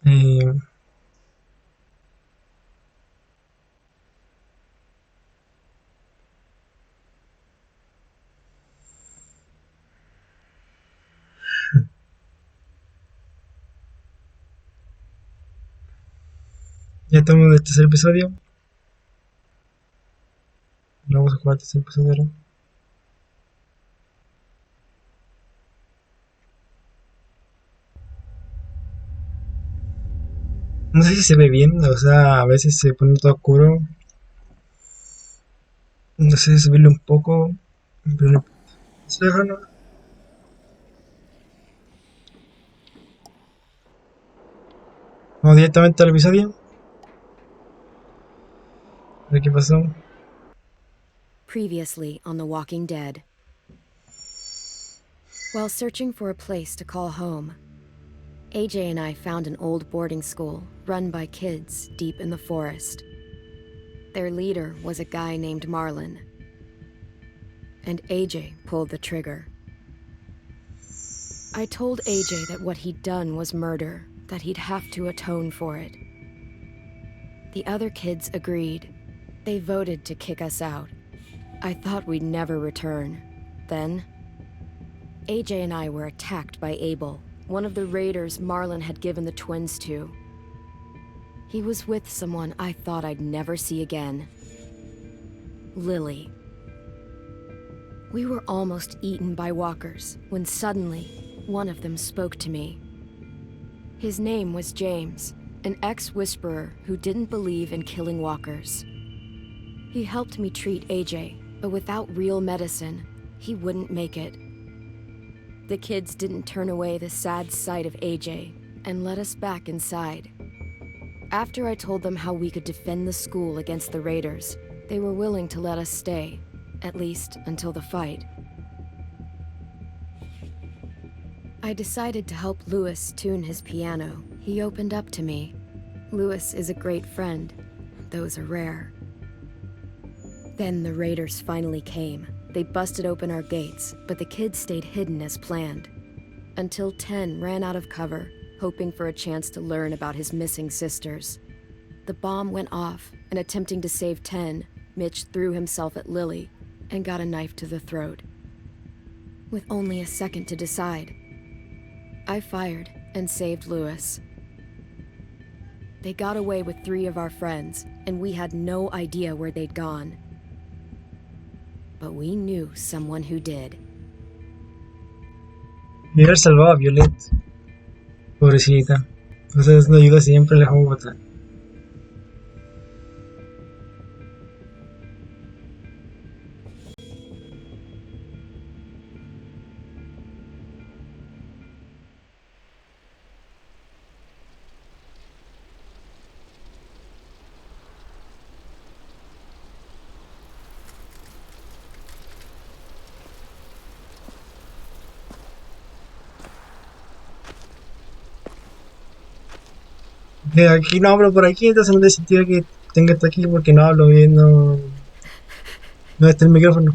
Eh, ya estamos en el tercer episodio. Vamos a jugar el tercer episodio ahora. No sé si se ve bien, o sea, a veces se pone todo oscuro. No sé si subirlo un poco, pero no. Se deja, ¿no? Vamos directamente al episodio. A ver qué pasó. Previously on The Walking Dead. While searching for a place to call home, AJ and I found an old boarding school run by kids deep in the forest. Their leader was a guy named Marlon, and AJ pulled the trigger. I told AJ that what he'd done was murder, that he'd have to atone for it. The other kids agreed. They voted to kick us out. I thought we'd never return. Then, AJ and I were attacked by Abel, one of the raiders Marlon had given the twins to. He was with someone I thought I'd never see again. Lily. We were almost eaten by walkers when suddenly, one of them spoke to me. His name was James, an ex-whisperer who didn't believe in killing walkers. He helped me treat AJ, but without real medicine, he wouldn't make it. The kids didn't turn away the sad sight of AJ and let us back inside. After I told them how we could defend the school against the raiders, they were willing to let us stay, at least until the fight. I decided to help Louis tune his piano. He opened up to me. Louis is a great friend. Those are rare. Then the raiders finally came. They busted open our gates, but the kids stayed hidden as planned. Until 10 ran out of cover, hoping for a chance to learn about his missing sisters. The bomb went off, and attempting to save 10, Mitch threw himself at Lily and got a knife to the throat. With only a second to decide, I fired and saved Louis. They got away with 3 of our friends, and we had no idea where they'd gone. But we knew someone who did. Y haber salvado a Violet. Pobrecita. O sea, es una ayuda siempre, le vamos a matar. Aquí no hablo por aquí, entonces no tiene sentido que tenga esto aquí porque no hablo bien, no, no está el micrófono.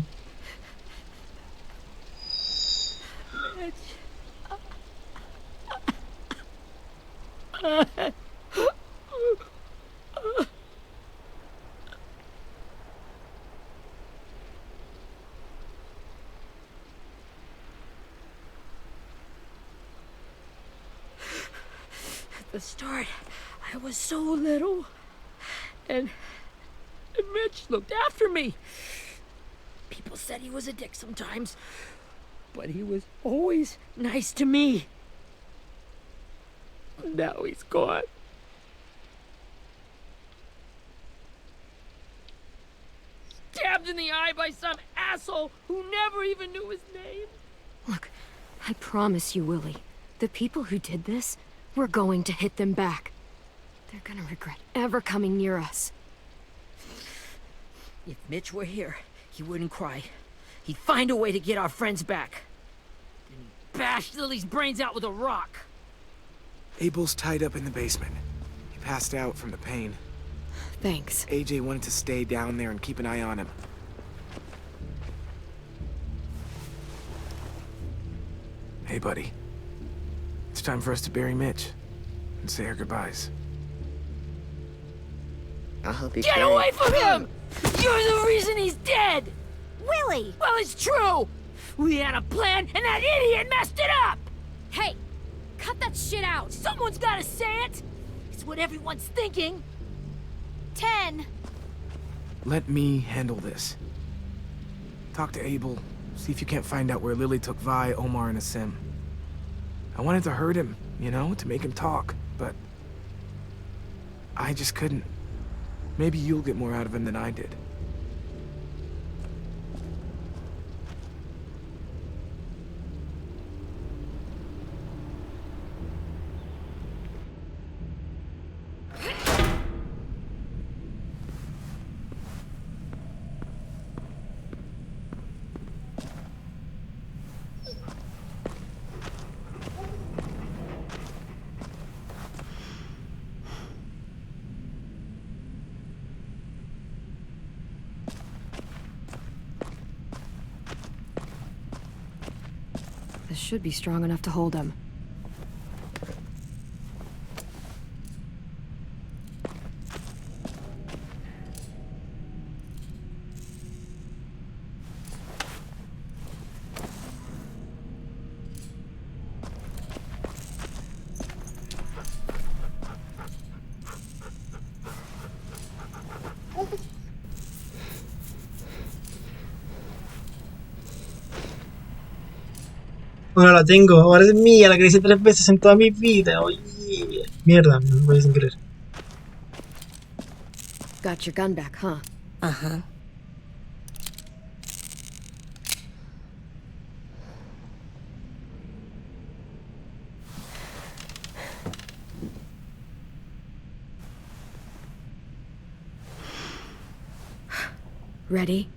At the start, I was so little, and Mitch looked after me. People said he was a dick sometimes, but he was always nice to me. Now he's gone. Stabbed in the eye by some asshole who never even knew his name. Look, I promise you, Willie, the people who did this, we're going to hit them back. They're gonna regret ever coming near us. If Mitch were here, he wouldn't cry. He'd find a way to get our friends back. Then he'd bash Lily's brains out with a rock. Abel's tied up in the basement. He passed out from the pain. Thanks. AJ wanted to stay down there and keep an eye on him. Hey, buddy. It's time for us to bury Mitch. and say our goodbyes. I'll help you Get carry. away from him! You're the reason he's dead! Willie! Well, it's true! We had a plan, and that idiot messed it up! Hey! Cut that shit out! Someone's gotta say it! It's what everyone's thinking. 10! Let me handle this. Talk to Abel. See if you can't find out where Lily took Vi, Omar, and Asim. I wanted to hurt him, you know, to make him talk, but I just couldn't. Maybe you'll get more out of him than I did. This should be strong enough to hold him. Ahora la tengo, ahora es mía, la que hice 3 veces en toda mi vida. Oye, mierda, me voy sin querer. Got your gun back, huh? Uh-huh. Ready?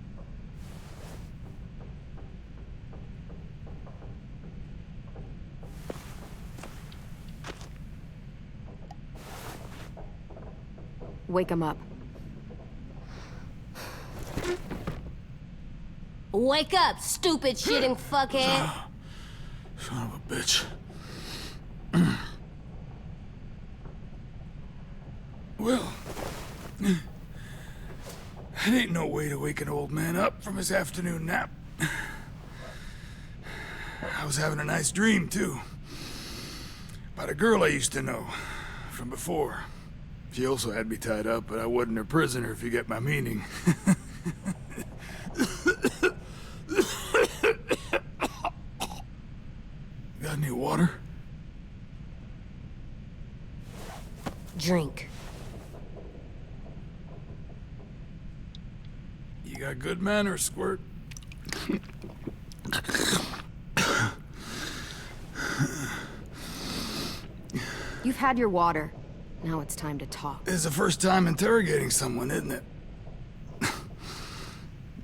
Wake him up. Wake up, stupid shitting fuckhead! Son of a bitch. Well, that ain't no way to wake an old man up from his afternoon nap. I was having a nice dream, too. About a girl I used to know from before. She also had me tied up, but I wasn't her prisoner, if you get my meaning. Got any water? Drink. You got good manners, Squirt. You've had your water. Now it's time to talk. It's the first time interrogating someone, isn't it?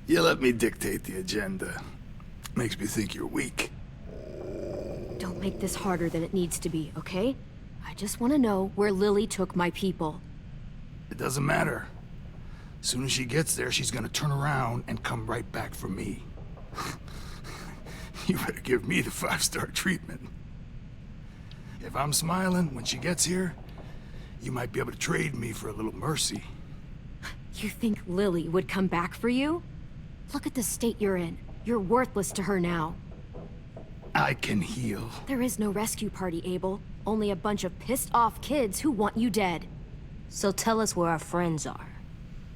You let me dictate the agenda. Makes me think you're weak. Don't make this harder than it needs to be, okay? I just want to know where Lily took my people. It doesn't matter. As soon as she gets there, she's gonna turn around and come right back for me. You better give me the 5-star treatment. If I'm smiling when she gets here, you might be able to trade me for a little mercy. You think Lily would come back for you? Look at the state you're in. You're worthless to her now. I can heal. There is no rescue party, Abel. Only a bunch of pissed-off kids who want you dead. So tell us where our friends are.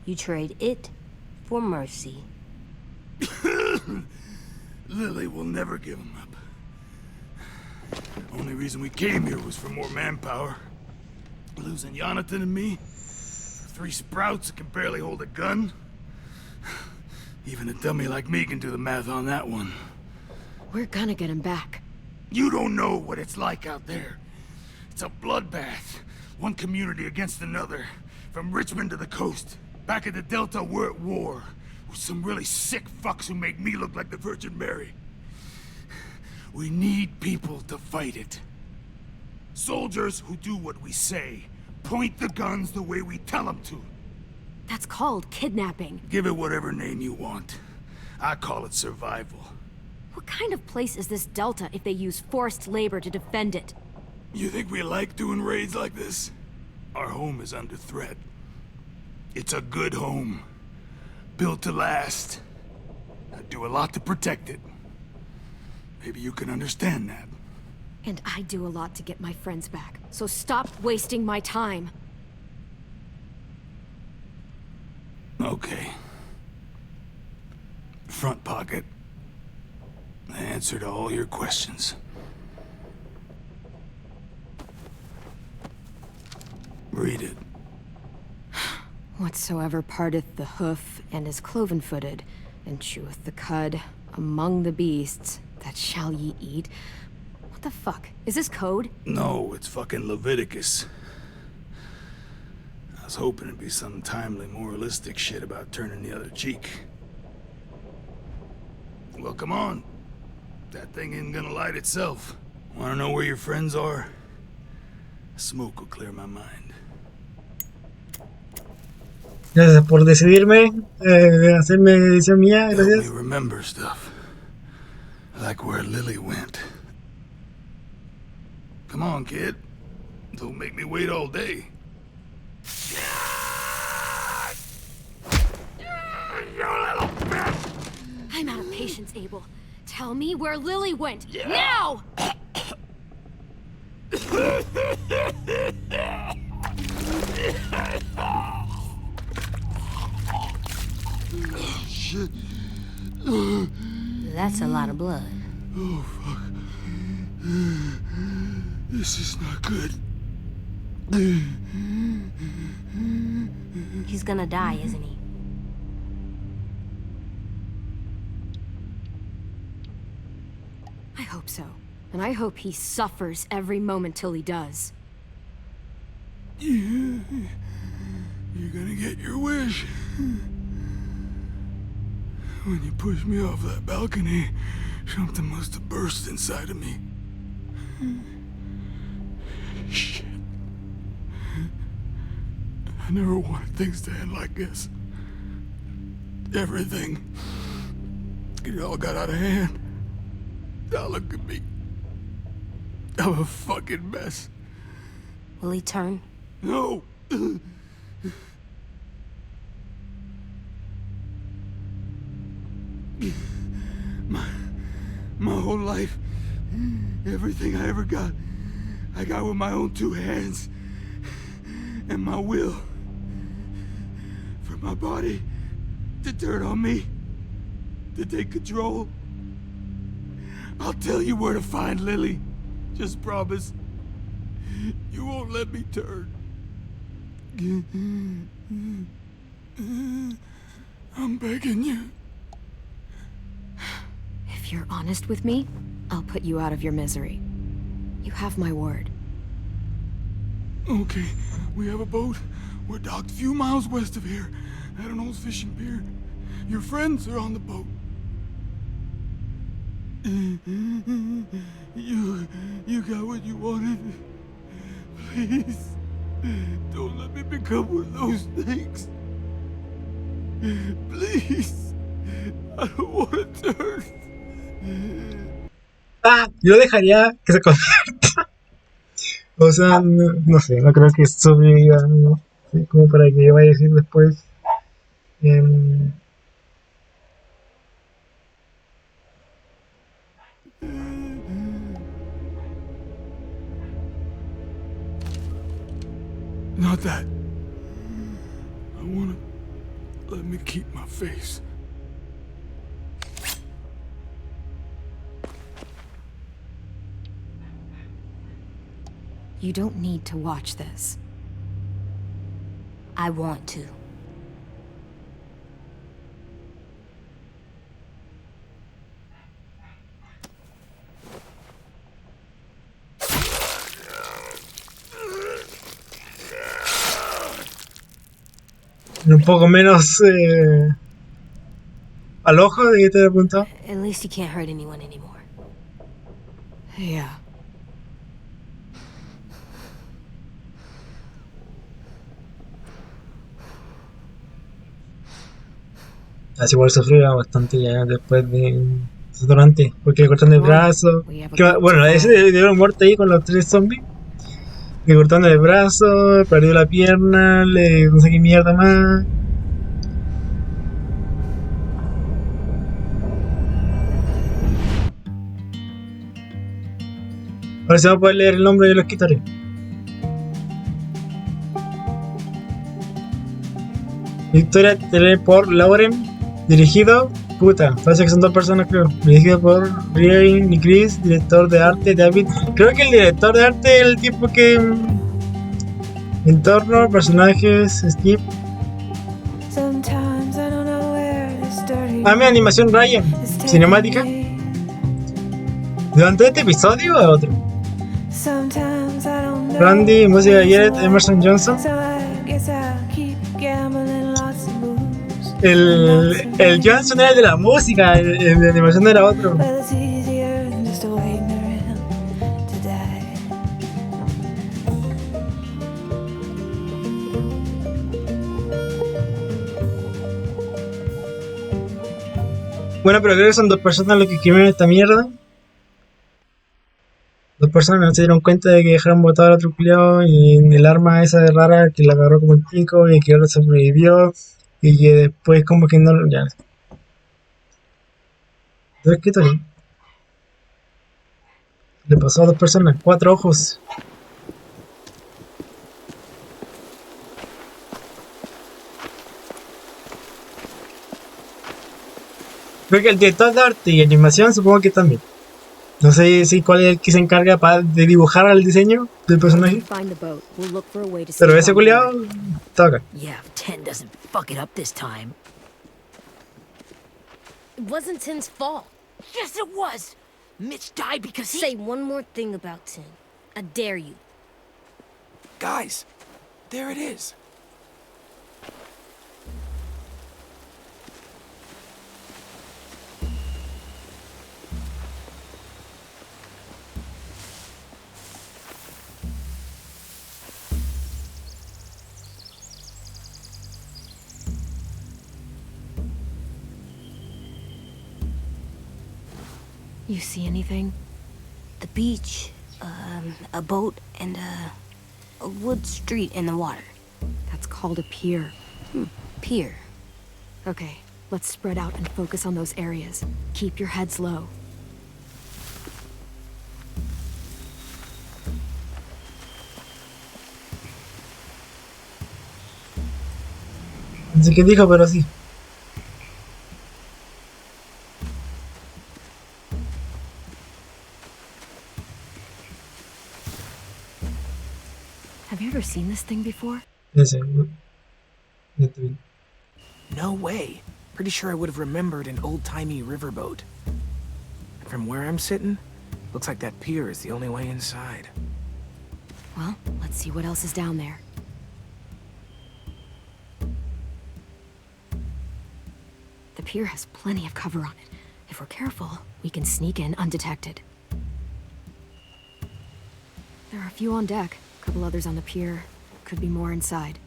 You trade it for mercy. Lily will never give him up. Only reason we came here was for more manpower. Losing Jonathan and me, for 3 sprouts that can barely hold a gun. Even a dummy like me can do the math on that one. We're gonna get him back. You don't know what it's like out there. It's a bloodbath. One community against another. From Richmond to the coast. Back at the Delta, we're at war. With some really sick fucks who make me look like the Virgin Mary. We need people to fight it. Soldiers who do what we say. Point the guns the way we tell them to. That's called kidnapping. Give it whatever name you want. I call it survival. What kind of place is this Delta if they use forced labor to defend it? You think we like doing raids like this? Our home is under threat. It's a good home. Built to last. I do a lot to protect it. Maybe you can understand that. And I do a lot to get my friends back, so stop wasting my time. Okay. Front pocket. The answer to all your questions. Read it. Whatsoever parteth the hoof and is cloven-footed, and cheweth the cud among the beasts, that shall ye eat. What the fuck? Is this code? No, it's fucking Leviticus. I was hoping it'd be some timely, moralistic shit about turning the other cheek. Well, come on. That thing isn't gonna light itself. Wanna know where your friends are? Smoke will clear my mind. Gracias por decidirme, hacerme edición mía, Help me gracias. remember stuff. Like where Lily went. Come on, kid. Don't make me wait all day. You little bitch! I'm out of patience, Abel. Tell me where Lily went. Now! Shit. That's a lot of blood. Oh, fuck. This is not good. He's gonna die, isn't he? I hope so. And I hope he suffers every moment till he does. You're gonna get your wish. When you pushed me off that balcony, something must have burst inside of me. Shit. I never wanted things to end like this. Everything. It all got out of hand. Now look at me. I'm a fucking mess. Will he turn? No! My whole life, everything I ever got, I got with my own two hands and my will. For my body to turn on me, to take control. I'll tell you where to find Lily. Just promise. You won't let me turn. I'm begging you. If you're honest with me, I'll put you out of your misery. You have my word. Okay, we have a boat. We're docked a few miles west of here, at an old fishing pier. Your friends are on the boat. You got what you wanted. Please, don't let me become one of those things. Please, I don't want to turn. Ah, yo dejaría que se convierta. O sea, no, no sé, no creo que eso diga, no sé, como para que vaya a decir después. em, Not that. I wanna let me keep my face. You don't need to watch this. I want to. un poco menos al ojo de que te he apuntado. At least he can't hurt anyone anymore. Yeah. Así igual sufría bastante ya después de durante, porque le cortan el brazo. We have a Que, boat to bueno, ese follow. dieron muerte ahí con los tres zombies. Le cortaron el brazo, perdió la pierna, no sé qué mierda más. Ahora se va a poder leer el nombre de los escritores. Victoria Tele por Lauren. Dirigido. Puta, parece que son dos personas, creo. Dirigido por Ryan y Chris. Director de arte David. Creo que el director de arte es el tipo que. Entorno, personajes, Skip. Ah, mi animación Ryan. Cinemática. ¿Durante este episodio o otro? Randy, música de Jared Emerson Johnson. El Johnson era el de la música, el de animación era otro. Bueno, pero creo que son dos personas los que escribieron esta mierda. Dos personas no se dieron cuenta de que dejaron botado al otro culiao y el arma esa de rara que la agarró como el pico y que ahora sobrevivió y que después como que no... Ya. Dos escritores. Le pasó a dos personas, 4 ojos. Creo que el director de arte y animación supongo que también. No sé si cuál es el que se encarga de dibujar el diseño del personaje. Pero ese culiao está acá. Yeah, if 10 doesn't fuck it up this time. It wasn't Tim's fault. Yes, it was. Mitch died because he... Say one more thing about Tim. I dare you. Guys, there it is. You see anything? The beach, a boat, and a wood street in the water. That's called a pier. Pier. Okay, let's spread out and focus on those areas. Keep your heads low. No sé qué dijo, pero sí. Have you ever seen this thing before? Ese, ¿no? Ya te vi. No way. Pretty sure I would have remembered an old-timey riverboat. And from where I'm sitting, looks like that pier is the only way inside. Well, let's see what else is down there. The pier has plenty of cover on it. If we're careful, we can sneak in undetected. There are a few on deck, a couple others on the pier. Could be more inside.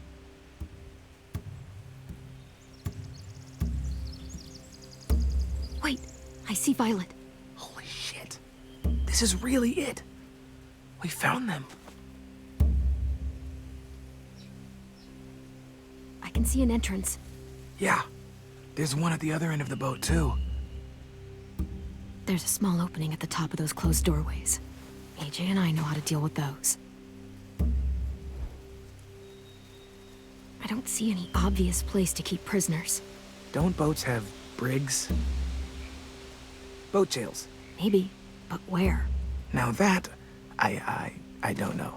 Wait, I see Violet. Holy shit. This is really it. We found them. I can see an entrance. Yeah. There's one at the other end of the boat, too. There's a small opening at the top of those closed doorways. AJ and I know how to deal with those. I don't see any obvious place to keep prisoners. Don't boats have brigs? Boat jails. Maybe, but where? Now that, I don't know.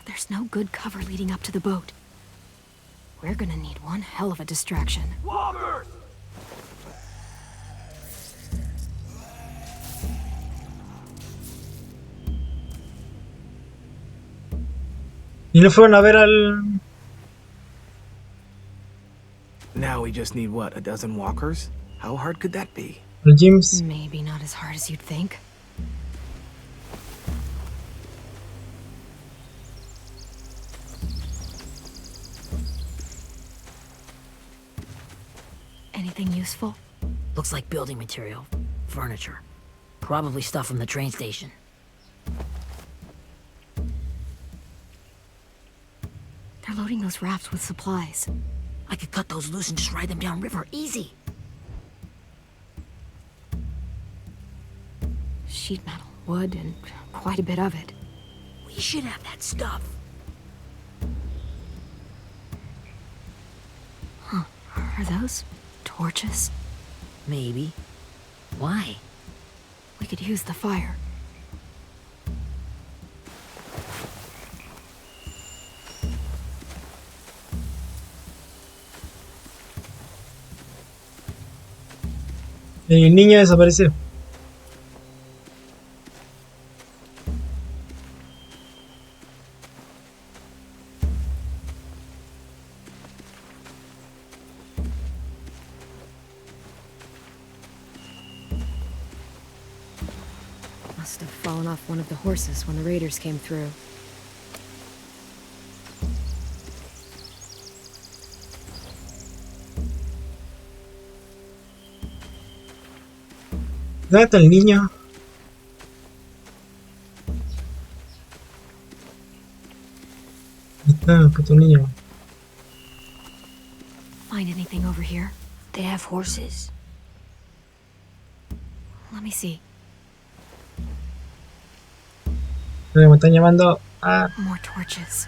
There's no good cover leading up to the boat. We're gonna need one hell of a distraction. Walkers! Y no fueron a ver al... Now we just need, what, a dozen walkers? How hard could that be? al James. Maybe not as hard as you'd think. Anything useful? Looks like building material. Furniture. Probably stuff from the train station. They're loading those rafts with supplies. I could cut those loose and just ride them downriver, easy. Sheet metal, wood, and quite a bit of it. We should have that stuff. Huh. Are those torches? Maybe. Why? We could use the fire. El niño desapareció. Must have fallen off one of the horses when the raiders came through. ¿Dónde está el niño? Ahí está, puto niño. Find anything over here? They have horses. Let me see. Creo que me están llamando a... More torches.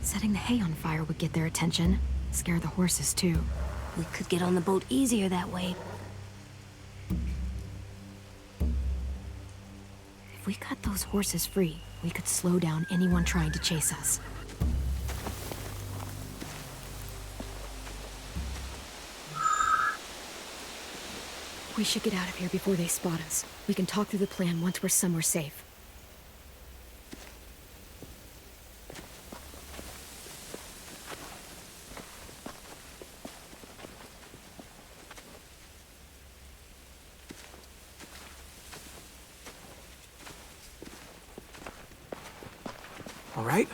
Setting the hay on fire would get their attention. Scare the horses, too. We could get on the boat easier that way. If we cut those horses free, we could slow down anyone trying to chase us. We should get out of here before they spot us. We can talk through the plan once we're somewhere safe. All right?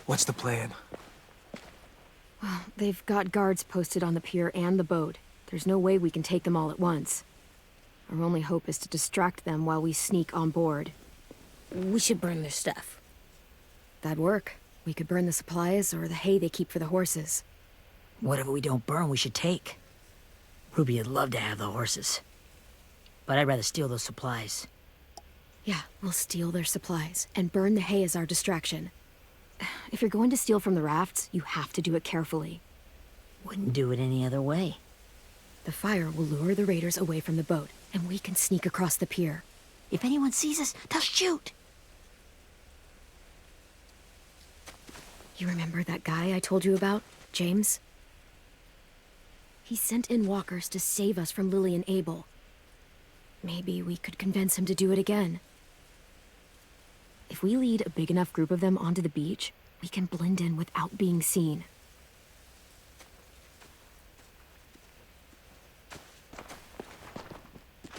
What's the plan? Well, they've got guards posted on the pier and the boat. There's no way we can take them all at once. Our only hope is to distract them while we sneak on board. We should burn their stuff. That'd work. We could burn the supplies or the hay they keep for the horses. Whatever we don't burn, we should take. Ruby'd love to have the horses. But I'd rather steal those supplies. Yeah, we'll steal their supplies and burn the hay as our distraction. If you're going to steal from the rafts, you have to do it carefully. Wouldn't do it any other way. The fire will lure the raiders away from the boat, and we can sneak across the pier. If anyone sees us, they'll shoot. You remember that guy I told you about, James? He sent in walkers to save us from Lily and Abel. Maybe we could convince him to do it again. If we lead a big enough group of them onto the beach, we can blend in without being seen.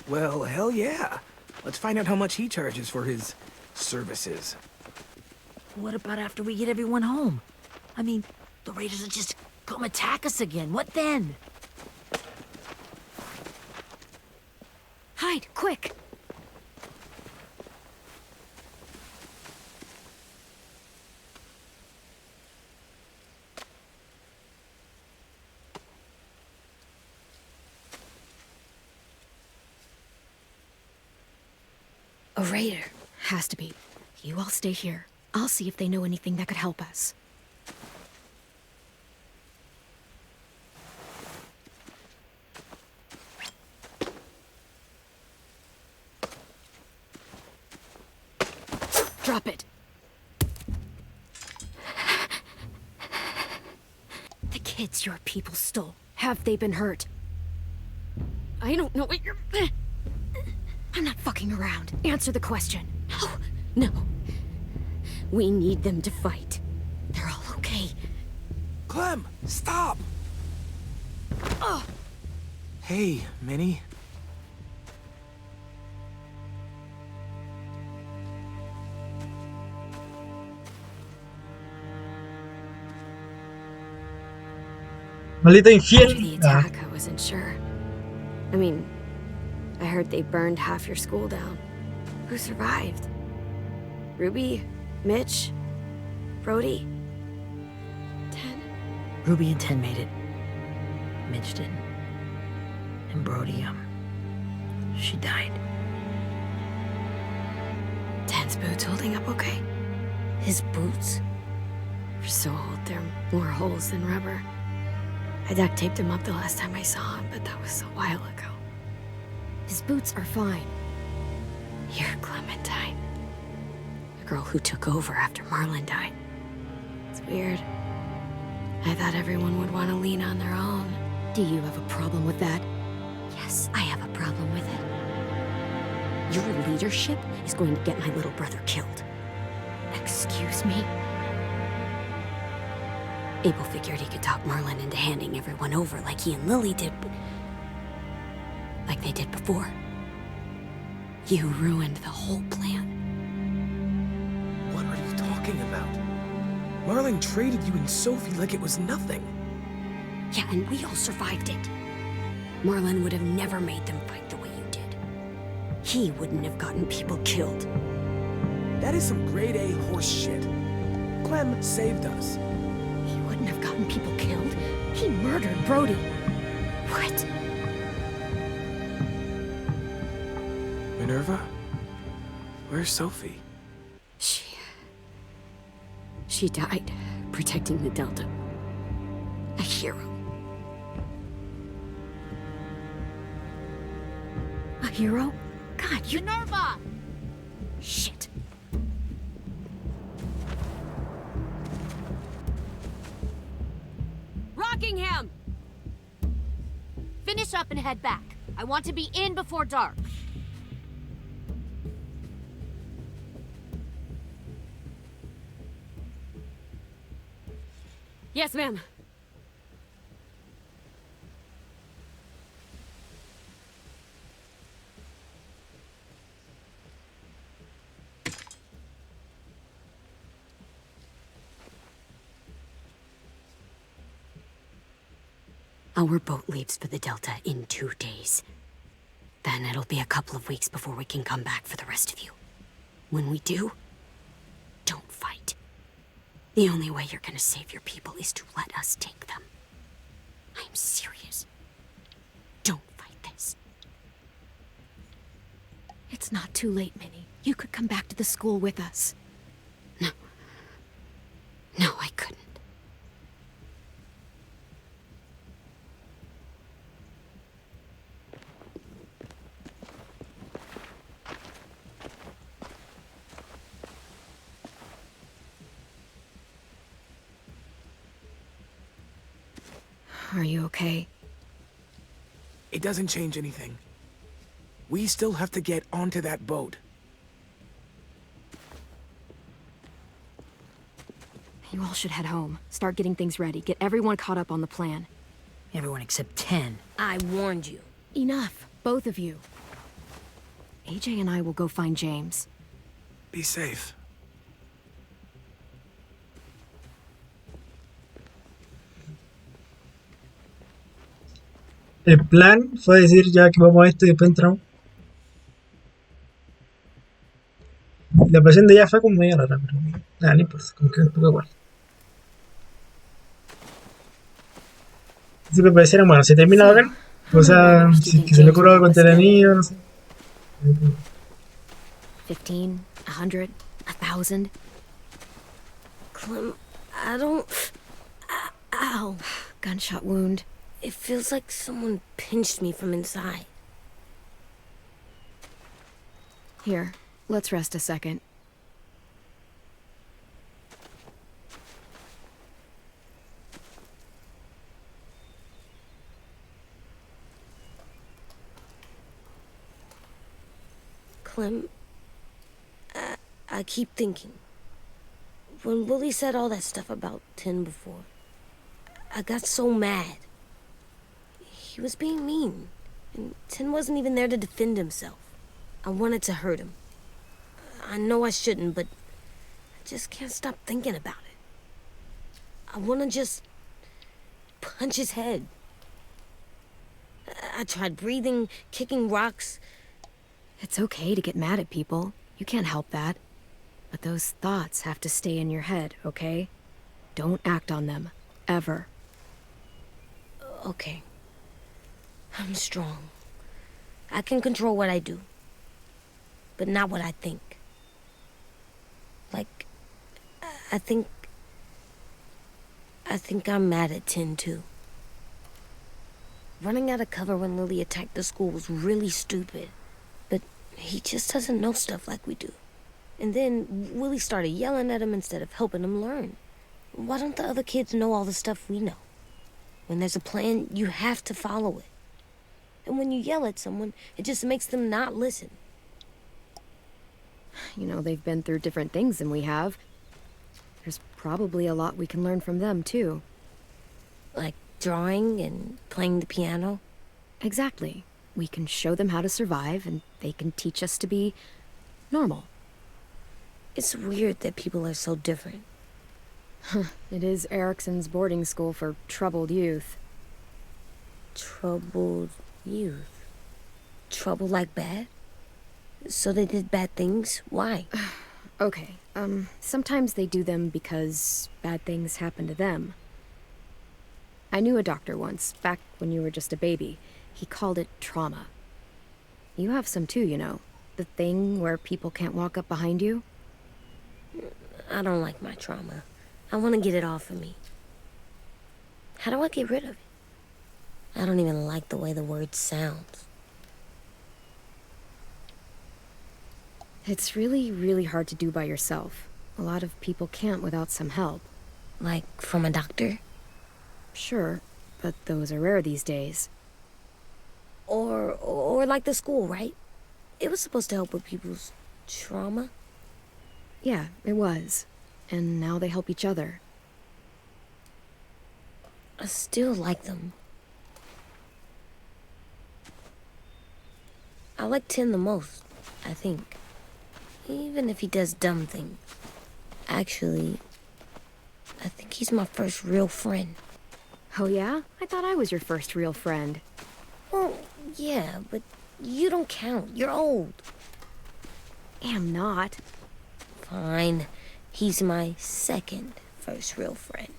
Well, hell yeah. Let's find out how much he charges for his services. What about after we get everyone home? I mean, the raiders will just come attack us again. What then? Hide, quick! A raider. Has to be. You all stay here. I'll see if they know anything that could help us. Drop it. The kids your people stole. Have they been hurt? I don't know what you're... I'm not fucking around. Answer the question. No. We need them to fight. They're all okay. Clem, stop! Hey, Minnie. Maldito After the infiel. attack, I wasn't sure. I mean, I heard they burned half your school down. Who survived? Ruby? Mitch? Brody? 10? Ruby and 10 made it. Mitch didn't. And Brody, she died. 10's boots holding up okay? His boots? They're so old, there are more holes than rubber. I duct taped him up the last time I saw him, but that was a while ago. His boots are fine. You're Clementine. The girl who took over after Marlon died. It's weird. I thought everyone would want to lean on their own. Do you have a problem with that? Yes, I have a problem with it. Your leadership is going to get my little brother killed. Excuse me? Abel figured he could talk Marlon into handing everyone over like he and Lily did, but... like they did before. You ruined the whole plan. What are you talking about? Marlon traded you and Sophie like it was nothing. Yeah, and we all survived it. Marlon would have never made them fight the way you did. He wouldn't have gotten people killed. That is some grade A horse shit. Clem saved us. He wouldn't have gotten people killed. He murdered Brody. What? Minerva? Where's Sophie? She died protecting the Delta. A hero. A hero? God, you... Minerva! Shit. Rockingham! Finish up and head back. I want to be in before dark. Yes, ma'am. Our boat leaves for the Delta in 2 days. Then it'll be a couple of weeks before we can come back for the rest of you. When we do, don't fight. The only way you're gonna save your people is to let us take them. I'm serious. Don't fight this. It's not too late, Minnie. You could come back to the school with us. No. No, I couldn't. Are you okay? It doesn't change anything. We still have to get onto that boat. You all should head home. Start getting things ready. Get everyone caught up on the plan. Everyone except 10. I warned you. Enough, both of you. AJ and I will go find James. Be safe. El plan fue decir ya que vamos a esto y después entramos. La pasión de ella fue como medio rara, pero nada, no importa, como que un poco igual. Si me pareciera, bueno, si termina bacán, o sea, si que se le ocurra algo entretenido, no sé. 15, 100, 1,000. Clem, I don't... Ow. Gunshot wound. It feels like someone pinched me from inside. Here, let's rest a second. Clem, I keep thinking. When Willie said all that stuff about Tin before, I got so mad. He was being mean, and Tin wasn't even there to defend himself. I wanted to hurt him. I know I shouldn't, but I just can't stop thinking about it. I want to just punch his head. I tried breathing, kicking rocks. It's okay to get mad at people. You can't help that. But those thoughts have to stay in your head, okay? Don't act on them. Ever. Okay. I'm strong. I can control what I do. But not what I think. Like, I think I'm mad at Tin, too. Running out of cover when Lily attacked the school was really stupid. But he just doesn't know stuff like we do. And then Willie started yelling at him instead of helping him learn. Why don't the other kids know all the stuff we know? When there's a plan, you have to follow it. And when you yell at someone, it just makes them not listen. You know, they've been through different things than we have. There's probably a lot we can learn from them, too. Like drawing and playing the piano? Exactly. We can show them how to survive, and they can teach us to be normal. It's weird that people are so different. It is Erickson's boarding school for troubled youth. Troubled youth? Trouble like bad? So they did bad things? Why? Okay, sometimes they do them because bad things happen to them. I knew a doctor once, back when you were just a baby. He called it trauma. You have some too, you know. The thing where people can't walk up behind you. I don't like my trauma. I want to get it off of me. How do I get rid of it? I don't even like the way the word sounds. It's really, really hard to do by yourself. A lot of people can't without some help. Like from a doctor? Sure, but those are rare these days. Or like the school, right? It was supposed to help with people's trauma. Yeah, it was. And now they help each other. I still like them. I like Tin the most, I think. Even if he does dumb things. Actually, I think he's my first real friend. Oh yeah? I thought I was your first real friend. Well, yeah, but you don't count. You're old. Am not. Fine. He's my second first real friend.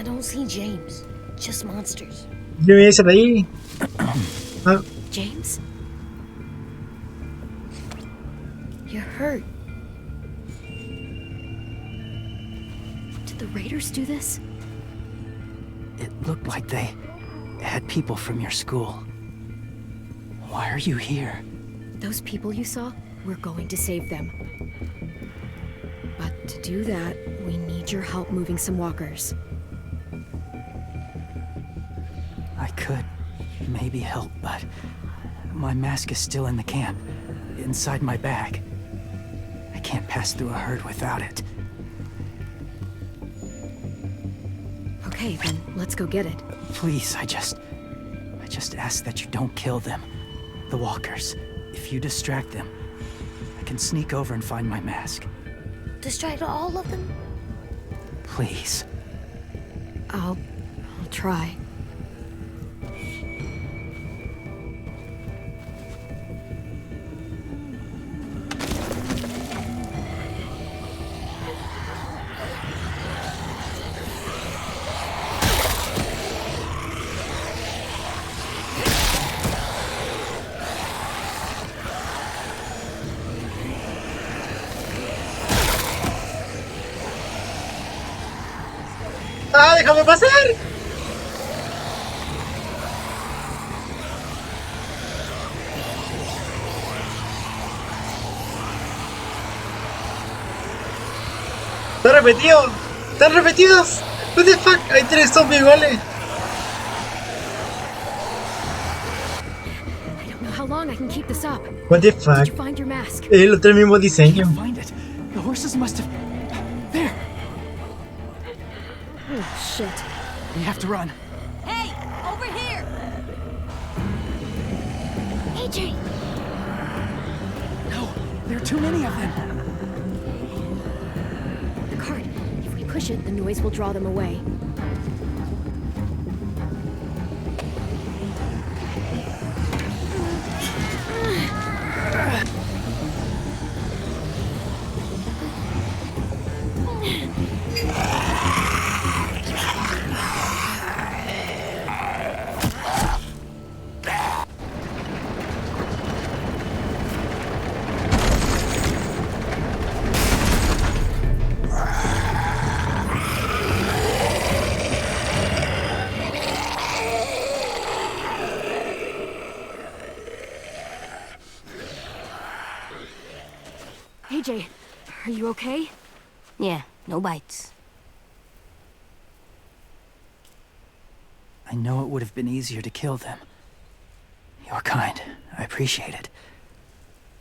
I don't see James. Just monsters. Yo me ese de ahí. Ah, James? You're hurt. Did the Raiders do this? It looked like they had people from your school. Why are you here? Those people you saw, we're going to save them. But to do that, we need your help moving some walkers. I could maybe help, but my mask is still in the camp, inside my bag. I can't pass through a herd without it. Okay, then let's go get it. Please, I just ask that you don't kill them. The walkers. If you distract them, I can sneak over and find my mask. Distract all of them? Please. I'll try. ¡Ah, déjame pasar! ¡Está repetido! ¡Están repetidos! What the fuck? Hay 3 zombies iguales. I don't know how long I can keep this up. What the Did fuck? you find your mask? Los 3 mismos diseños. Can't find it. The horses must have... There! Oh, shit. We have to run. Hey, over here! AJ! No, there are too many of them. The cart. If we push it, the noise will draw them away. AJ, are you okay? Yeah, no bites. I know it would have been easier to kill them. You're kind. I appreciate it.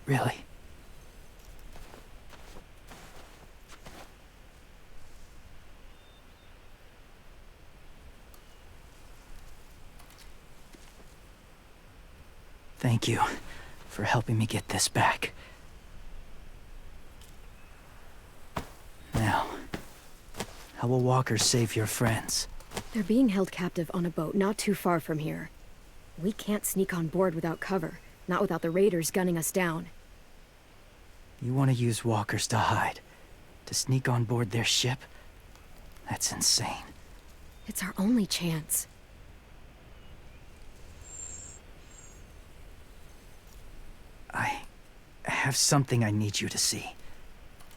Really. Thank you for helping me get this back. Now, how will walkers save your friends? They're being held captive on a boat not too far from here. We can't sneak on board without cover, not without the raiders gunning us down. You want to use walkers to hide? To sneak on board their ship? That's insane. It's our only chance. I have something I need you to see,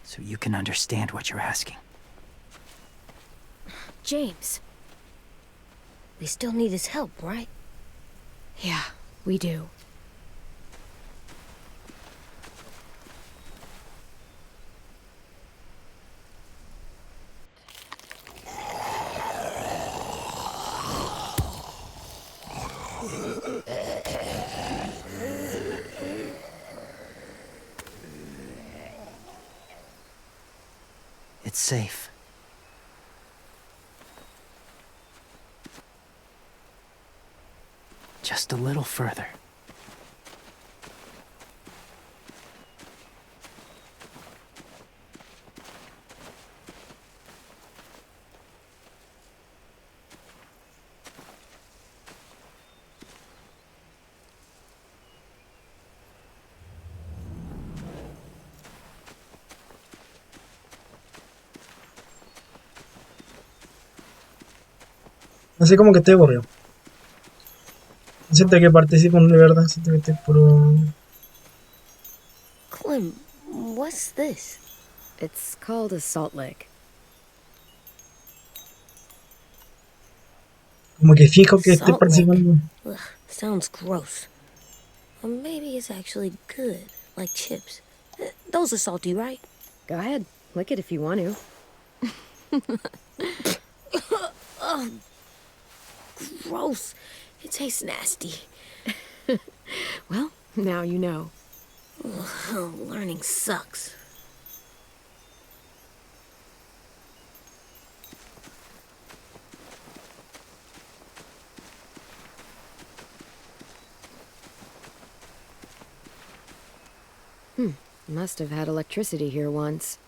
so you can understand what you're asking. James. We still need his help, right? Yeah, we do. It's safe. Just a little further. Así como que estoy aburrido. Siento que participo de verdad, siento que estoy puro... Clem, what's this? It's called a salt lick. Como que fijo que estoy Salt lick. participando. Ugh, sounds gross. Or maybe it's actually good, like chips. Those are salty, right? Go ahead, lick it if you want to. Gross. It tastes nasty. Well, now you know. Ugh, learning sucks. Must have had electricity here once.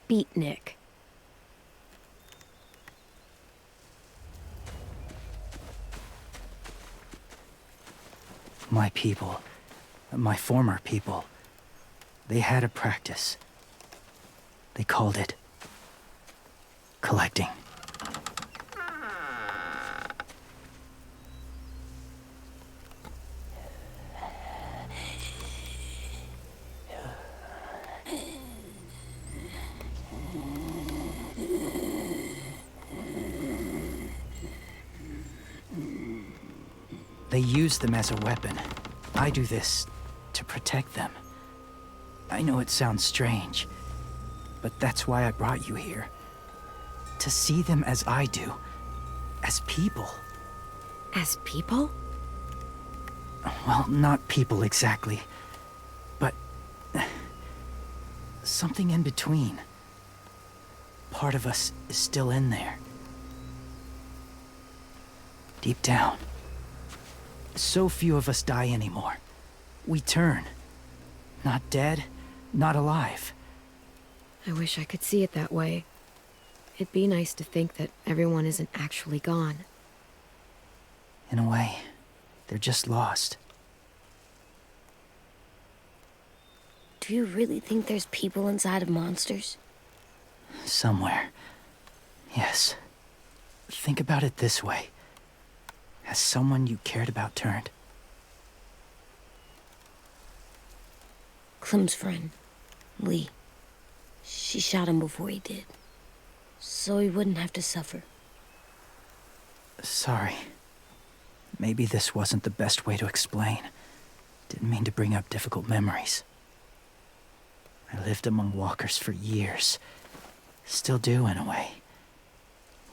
Beatnik. My people, my former people, they had a practice. They called it collecting. They use them as a weapon. I do this to protect them. I know it sounds strange, but that's why I brought you here. To see them as I do. As people. As people? Well, not people exactly, but something in between. Part of us is still in there. Deep down. So few of us die anymore. We turn. Not dead, not alive. I wish I could see it that way. It'd be nice to think that everyone isn't actually gone. In a way, they're just lost. Do you really think there's people inside of monsters? Somewhere. Yes. Think about it this way. Has someone you cared about turned? Clem's friend, Lee. She shot him before he did. So he wouldn't have to suffer. Sorry. Maybe this wasn't the best way to explain. Didn't mean to bring up difficult memories. I lived among walkers for years. Still do, in a way.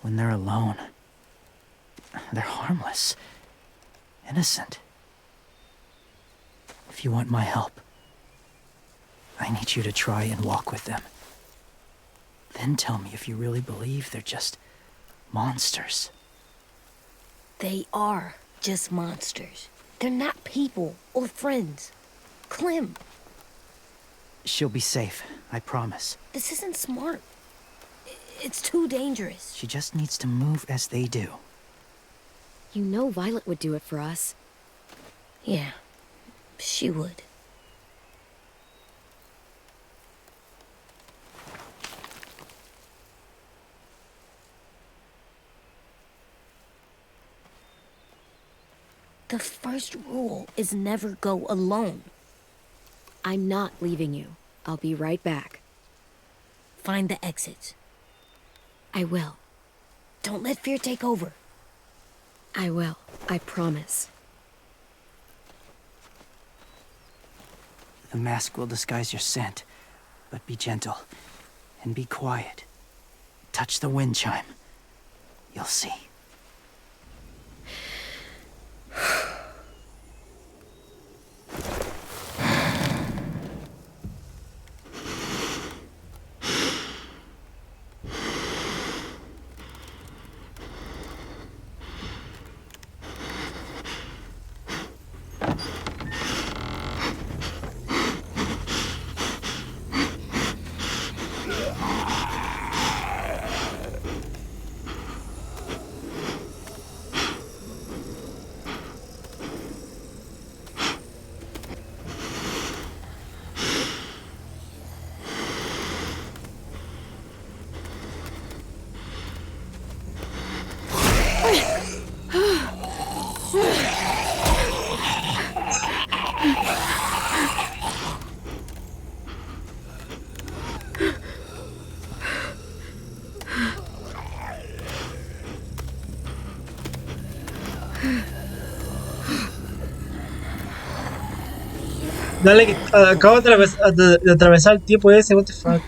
When they're alone, they're harmless. Innocent. If you want my help, I need you to try and walk with them. Then tell me if you really believe they're just monsters. They are just monsters. They're not people or friends. Clem, She'll be safe, I promise. this isn't smart. It's too dangerous. She just needs to move as they do. You know Violet would do it for us. Yeah, she would. The first rule is never go alone. I'm not leaving you. I'll be right back. Find the exits. I will. Don't let fear take over. I will. I promise. The mask will disguise your scent, but be gentle and be quiet. Touch the wind chime. You'll see. Dale, que acabo de atravesar el tipo ese, what the fuck.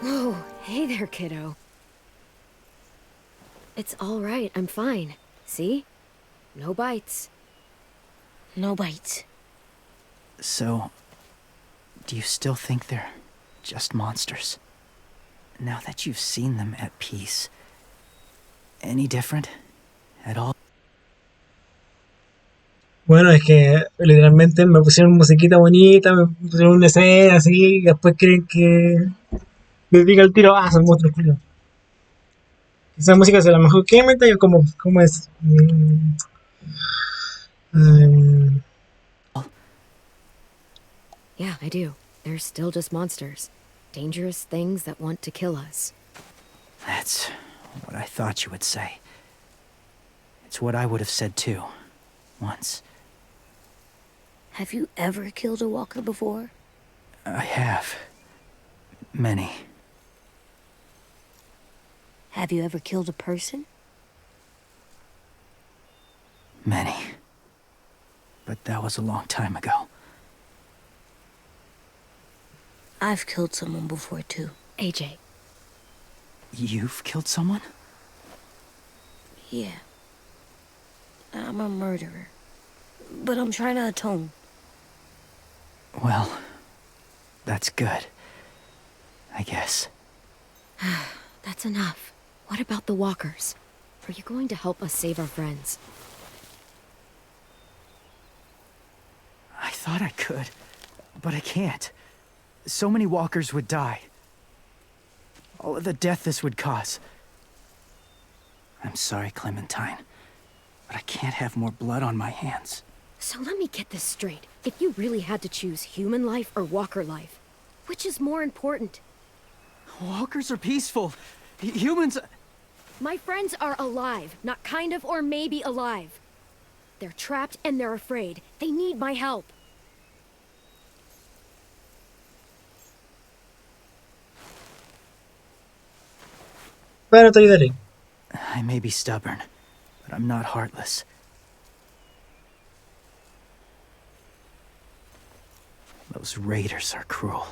Whoa, hey there, kiddo. It's all right, I'm fine. See? No bites. No bites. So, do you still think they're just monsters? Now that you've seen them at peace, any different at all? Bueno, es que literalmente me pusieron musiquita bonita, me pusieron una escena así, y después creen que les diga el tiro, ah, son monstruos, culo. Esa música se la mejor que meta yo como, ¿cómo es? Um, Yeah, I do. They're still just monsters. Dangerous things that want to kill us. That's what I thought you would say. It's what I would have said too, once. Have you ever killed a walker before? I have. Many. Have you ever killed a person? Many. But that was a long time ago. I've killed someone before too. AJ. You've killed someone? Yeah. I'm a murderer. But I'm trying to atone. Well, that's good. I guess. That's enough. What about the walkers? Are you going to help us save our friends? I thought I could, but I can't. So many walkers would die. All of the death this would cause. I'm sorry, Clementine, but I can't have more blood on my hands. So let me get this straight. If you really had to choose human life or walker life, which is more important? Walkers are peaceful. Humans... My friends are alive, not kind of or maybe alive. They're trapped and they're afraid. They need my help. bueno, te ayudaré. I may be stubborn, but I'm not heartless. Those raiders are cruel.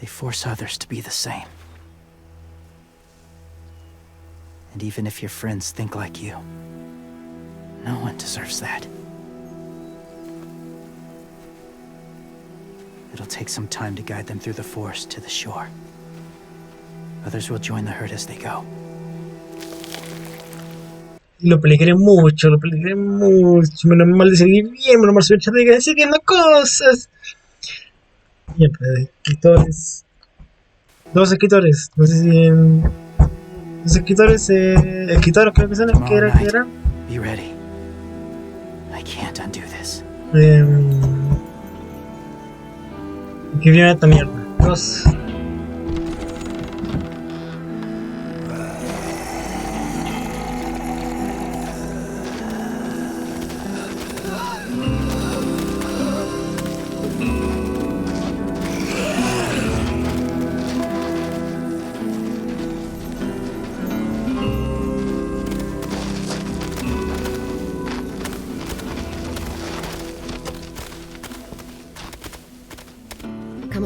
They force others to be the same. And even if your friends think like you, no one deserves that. It'll take some time to guide them through the forest to the shore. Others will join the herd as they go. Lo peligré mucho, lo peligré mucho. Menos mal de seguir bien, menos mal soy de seguir viendo cosas. Bien, pues, escritores. Dos escritores. No sé si en. Los escritores, escritores creo que son los que eran. Be ready. I can't undo this. Escribieron esta mierda. Dos.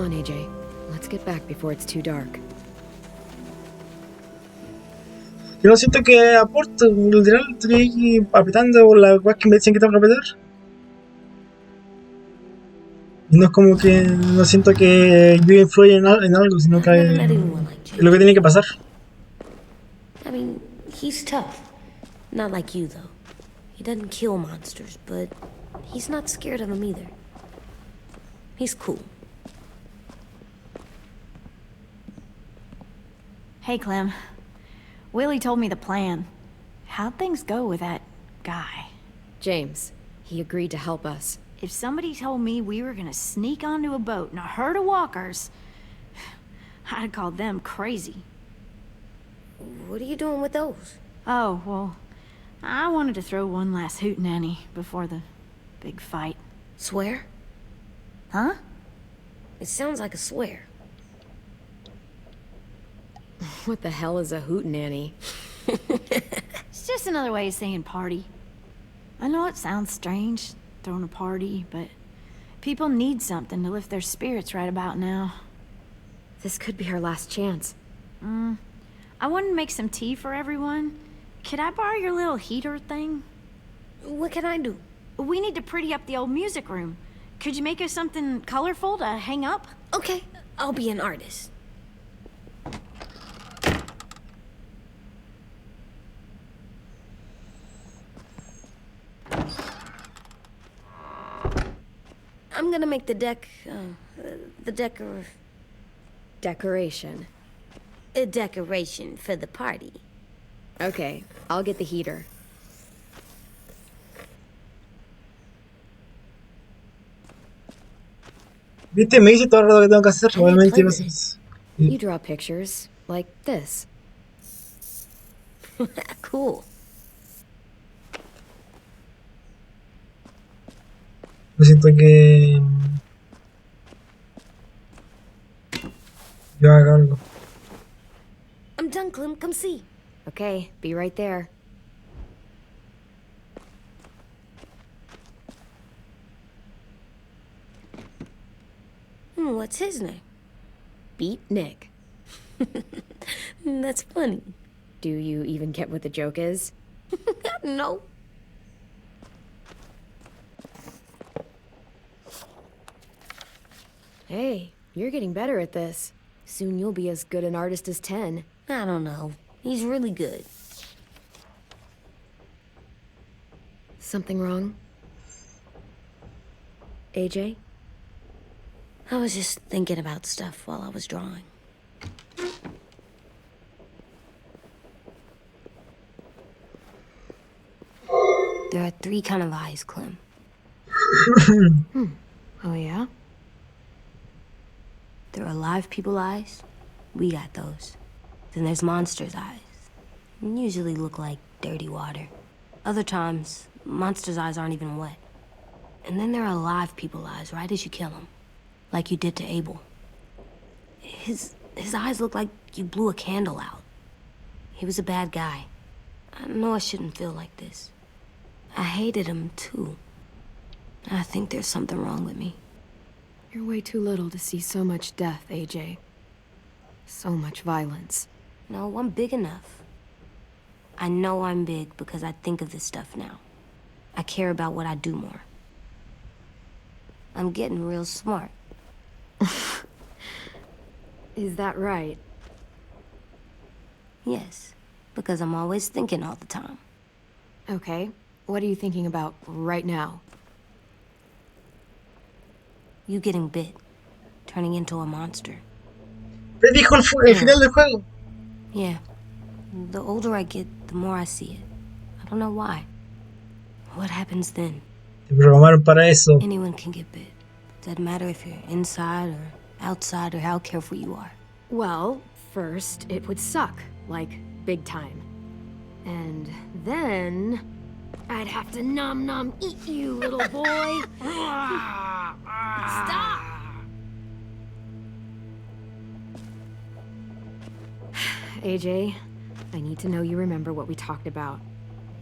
on, AJ. Let's get back before it's too dark. Yo no siento que aporte, literal, estoy ahí apretando las weas que me dicen que tengo que apretar. Y no es como que no siento que yo influya en algo, sino que I've never met anyone like es lo que JJ. tiene que pasar. I mean, he's tough. Not like you, though. He doesn't kill monsters, but he's not scared of them either. He's cool. Hey, Clem. Willie told me the plan. How'd things go with that guy? James, he agreed to help us. If somebody told me we were gonna sneak onto a boat in a herd of walkers, I'd call them crazy. What are you doing with those? Oh, well, I wanted to throw one last hootenanny before the big fight. Swear? Huh? It sounds like a swear. What the hell is a hootenanny? It's just another way of saying party. I know it sounds strange, throwing a party, but people need something to lift their spirits right about now. This could be our last chance. I wanted to make some tea for everyone. Could I borrow your little heater thing? What can I do? We need to pretty up the old music room. Could you make us something colorful to hang up? Okay, I'll be an artist. I'm gonna make the Decoration. a decoration for the party. Okay, I'll get the heater. Viste, me dice todo el rato que tengo que hacer, obviamente iba a ser eso. You draw pictures like this. Cool. Yo siento que yo haga algo. I'm done, Clem. Come see. Okay, be right there. What's his name? Beat Nick. That's funny. Do you even get what the joke is? No. Hey, you're getting better at this. Soon you'll be as good an artist as 10. I don't know. He's really good. Something wrong? AJ? I was just thinking about stuff while I was drawing. There are 3 kind of eyes, Clem. Oh, yeah? There are live people eyes. We got those. Then there's monsters' eyes. Usually look like dirty water. Other times, monsters' eyes aren't even wet. And then there are live people eyes right as you kill them. Like you did to Abel. His eyes look like you blew a candle out. He was a bad guy. I know I shouldn't feel like this. I hated him, too. I think there's something wrong with me. You're way too little to see so much death, AJ. So much violence. No, I'm big enough. I know I'm big because I think of this stuff now. I care about what I do more. I'm getting real smart. Is that right? Yes, because I'm always thinking all the time. Okay, what are you thinking about right now? You getting bit, turning into a monster. Predijo el final del juego. Yeah. The older I get, the more I see it. I don't know why. What happens then? Te programaron para eso. Anyone can get bit. Doesn't matter if you're inside or outside or how careful you are. Well, first, it would suck. Like, big time. And then... I'd have to nom eat you, little boy. Stop! AJ, I need to know you remember what we talked about.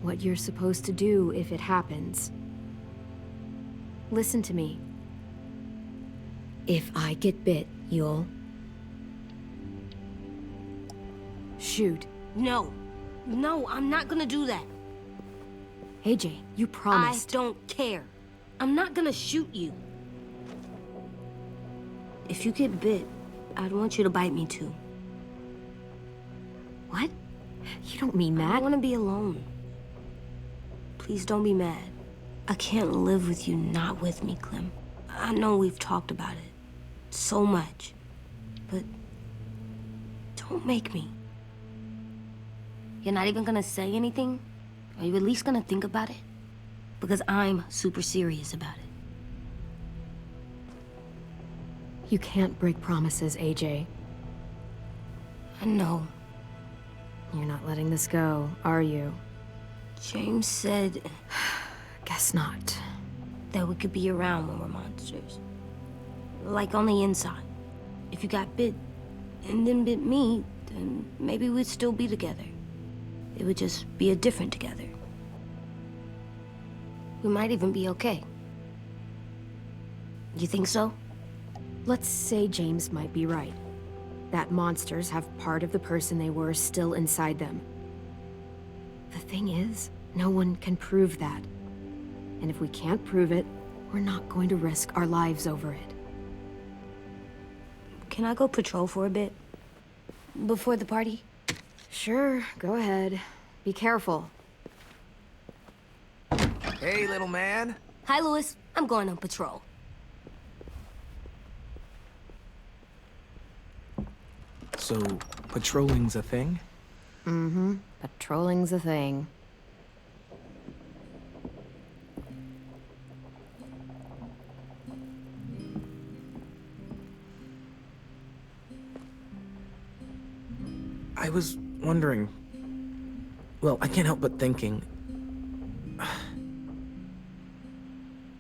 What you're supposed to do if it happens. Listen to me. If I get bit, You'll... shoot. No. No, I'm not gonna do that. AJ, you promised. I don't care. I'm not gonna shoot you. If you get bit, I'd want you to bite me too. What? You don't mean I that. want to be alone. Please don't be mad. I can't live with you not with me, Clem. I know we've talked about it so much, but don't make me. You're not even gonna say anything? Are you at least gonna think about it? Because I'm super serious about it. You can't break promises, AJ. I know. You're not letting this go, are you? James said Guess not. that we could be around when we're monsters. Like on the inside. If you got bit and then bit me, then maybe we'd still be together. It would just be a different together. We might even be okay. You think so? Let's say James might be right. That monsters have part of the person they were still inside them. The thing is, no one can prove that. And if we can't prove it, we're not going to risk our lives over it. Can I go patrol for a bit? Before the party? Sure, go ahead. Be careful. Hey, little man. Hi, Louis. I'm going on patrol. So, patrolling's a thing? Mm-hmm. Patrolling's a thing. I was wondering... Well, I can't help but thinking...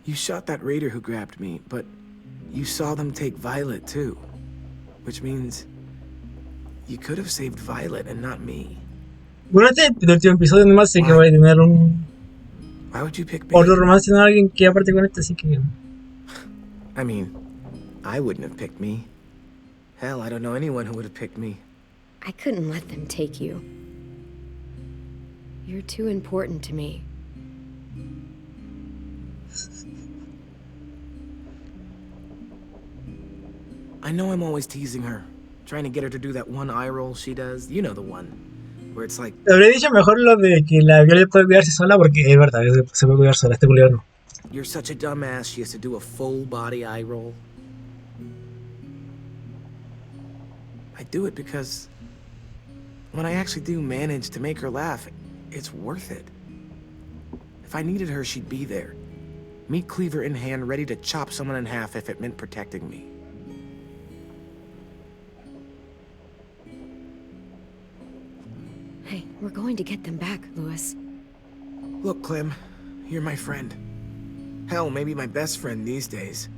You shot that raider who grabbed me, but you saw them take Violet too. Which means... You could have saved Violet and not me. Bueno, este último episodio nomás sé que voy a tener un Why would you pick me? otro romance con alguien que aparte con este, así que... I mean, I wouldn't have picked me. Hell, I don't know anyone who would have picked me. I couldn't let them take you. You're too important to me. I know I'm always teasing her, trying to get her to do that one eye roll she does. You know the one, where it's like... Habría dicho mejor lo de que la Violet puede cuidarse sola, porque es verdad, se puede cuidar sola, este culiao no. You're such a dumbass, she has to do a full body eye roll. I do it because when I actually do manage to make her laugh, it's worth it. If I needed her, she'd be there. Meat cleaver in hand, ready to chop someone in half if it meant protecting me. Hey, we're going to get them back, Louis. Look, Clem, you're my friend. Hell, maybe my best friend these days.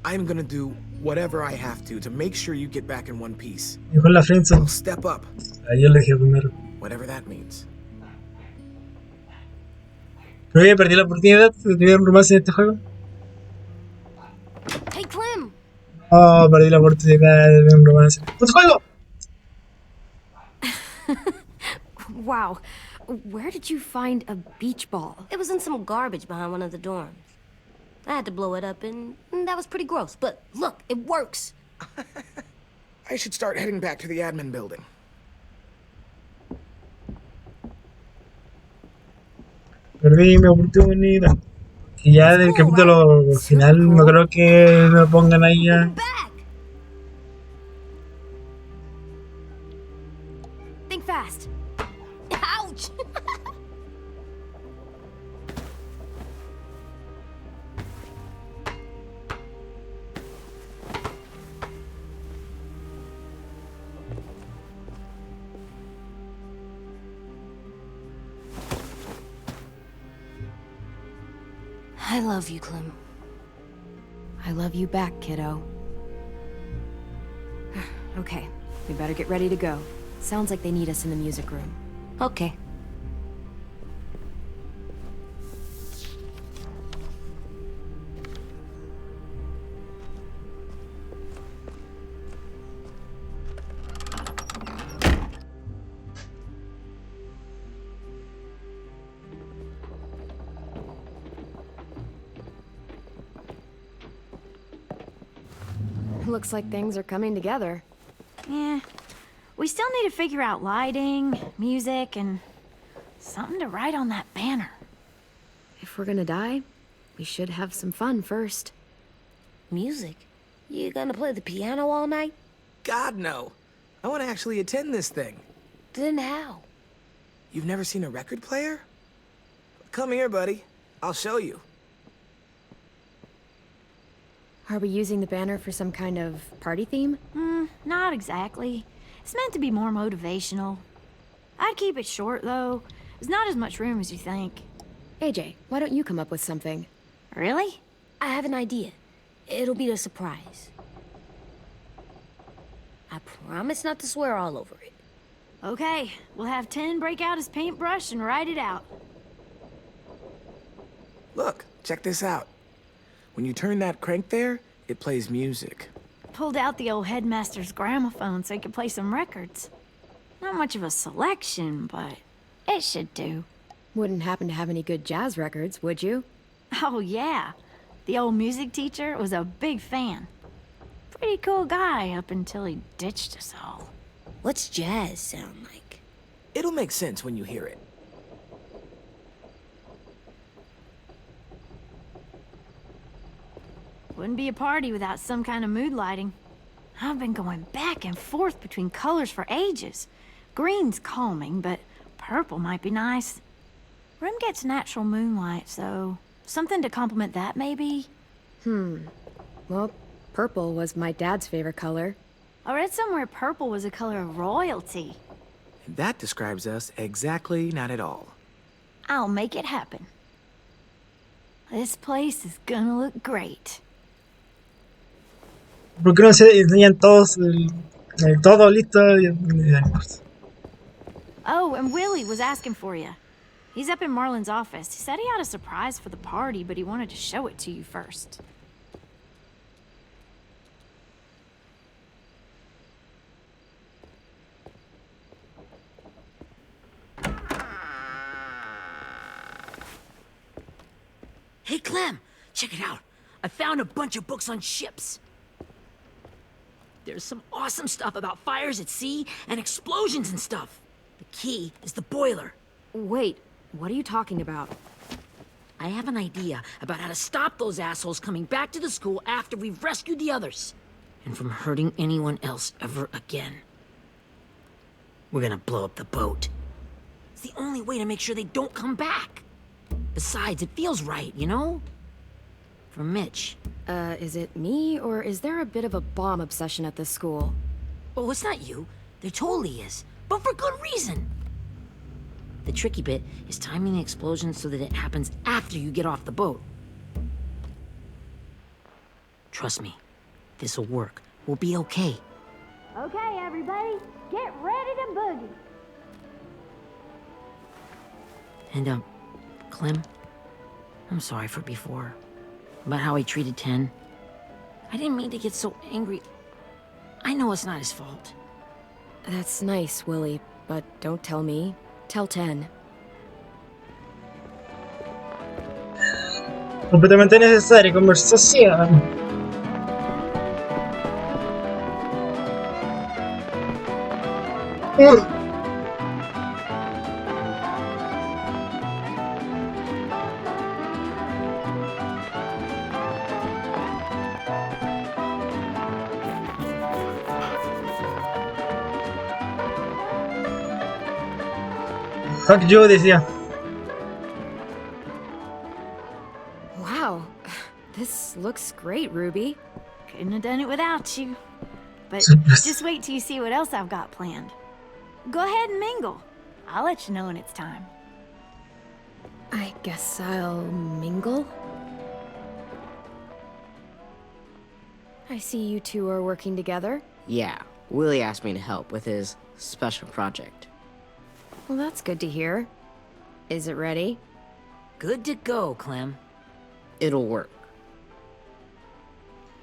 I'm gonna do whatever I have to make sure you get back in one piece. Dijo la friendzone. I'll step up, Ayer lo dije primero. whatever that means. Creo que perdí la oportunidad de tener un romance en este juego. Hey, Clem! Oh, perdí la oportunidad de tener un romance en este juego. Wow. Where did you find a beach ball? It was in some garbage behind one of the dorms. I had to blow it up, and that was pretty gross. But look, it works. I should start heading back to the admin building. Perdí mi oportunidad. Y ya del capítulo final no creo que me pongan ahí ya. Back! Think fast. Ouch! I love you, Clem. I love you back, kiddo. Okay, we better get ready to go. Sounds like they need us in the music room. Okay. Looks like things are coming together. Yeah. We still need to figure out lighting, music, and something to write on that banner. If we're gonna die, we should have some fun first. Music? You gonna play the piano all night? God, no. I want to actually attend this thing. Then how? You've never seen a record player? Come here, buddy. I'll show you. Are we using the banner for some kind of party theme? Not exactly. It's meant to be more motivational. I'd keep it short, though. There's not as much room as you think. AJ, why don't you come up with something? Really? I have an idea. It'll be a surprise. I promise not to swear all over it. Okay, we'll have Tin break out his paintbrush and write it out. Look, check this out. When you turn that crank there, it plays music. Pulled out the old headmaster's gramophone so he could play some records. Not much of a selection, but it should do. Wouldn't happen to have any good jazz records, would you? Oh, yeah. The old music teacher was a big fan. Pretty cool guy up until he ditched us all. What's jazz sound like? It'll make sense when you hear it. Wouldn't be a party without some kind of mood lighting. I've been going back and forth between colors for ages. Green's calming, but purple might be nice. Room gets natural moonlight, so something to complement that, maybe? Well, purple was my dad's favorite color. I read somewhere purple was a color of royalty. And that describes us exactly not at all. I'll make it happen. This place is gonna look great. ¿Por qué no se enseñan todos todo listo? Oh, and Willie was asking for you. He's up in Marlon's office. He said he had a surprise for the party, but he wanted to show it to you first. Hey, Clem, check it out. I found a bunch of books on ships. There's some awesome stuff about fires at sea and explosions and stuff. The key is the boiler. Wait, what are you talking about? I have an idea about how to stop those assholes coming back to the school after we've rescued the others. And from hurting anyone else ever again. We're gonna blow up the boat. It's the only way to make sure they don't come back. Besides, it feels right, you know? For Mitch. Is it me, or is there a bit of a bomb obsession at this school? Oh, it's not you. There totally is. But for good reason. The tricky bit is timing the explosion so that it happens after you get off the boat. Trust me, this'll work. We'll be okay. Okay, everybody, get ready to boogie. And, Clem, I'm sorry for before. About how he treated Ten. I didn't mean to get so angry. I know it's not his fault. That's nice, Willie, but don't tell me. Tell Ten. Completamente necesaria conversación. Fuck you, decía. Wow, this looks great, Ruby. Couldn't have done it without you. But just wait till you see what else I've got planned. Go ahead and mingle. I'll let you know when it's time. I guess I'll mingle? I see you two are working together. Yeah, Willie asked me to help with his special project. Well, that's good to hear. Is it ready? Good to go, Clem. It'll work.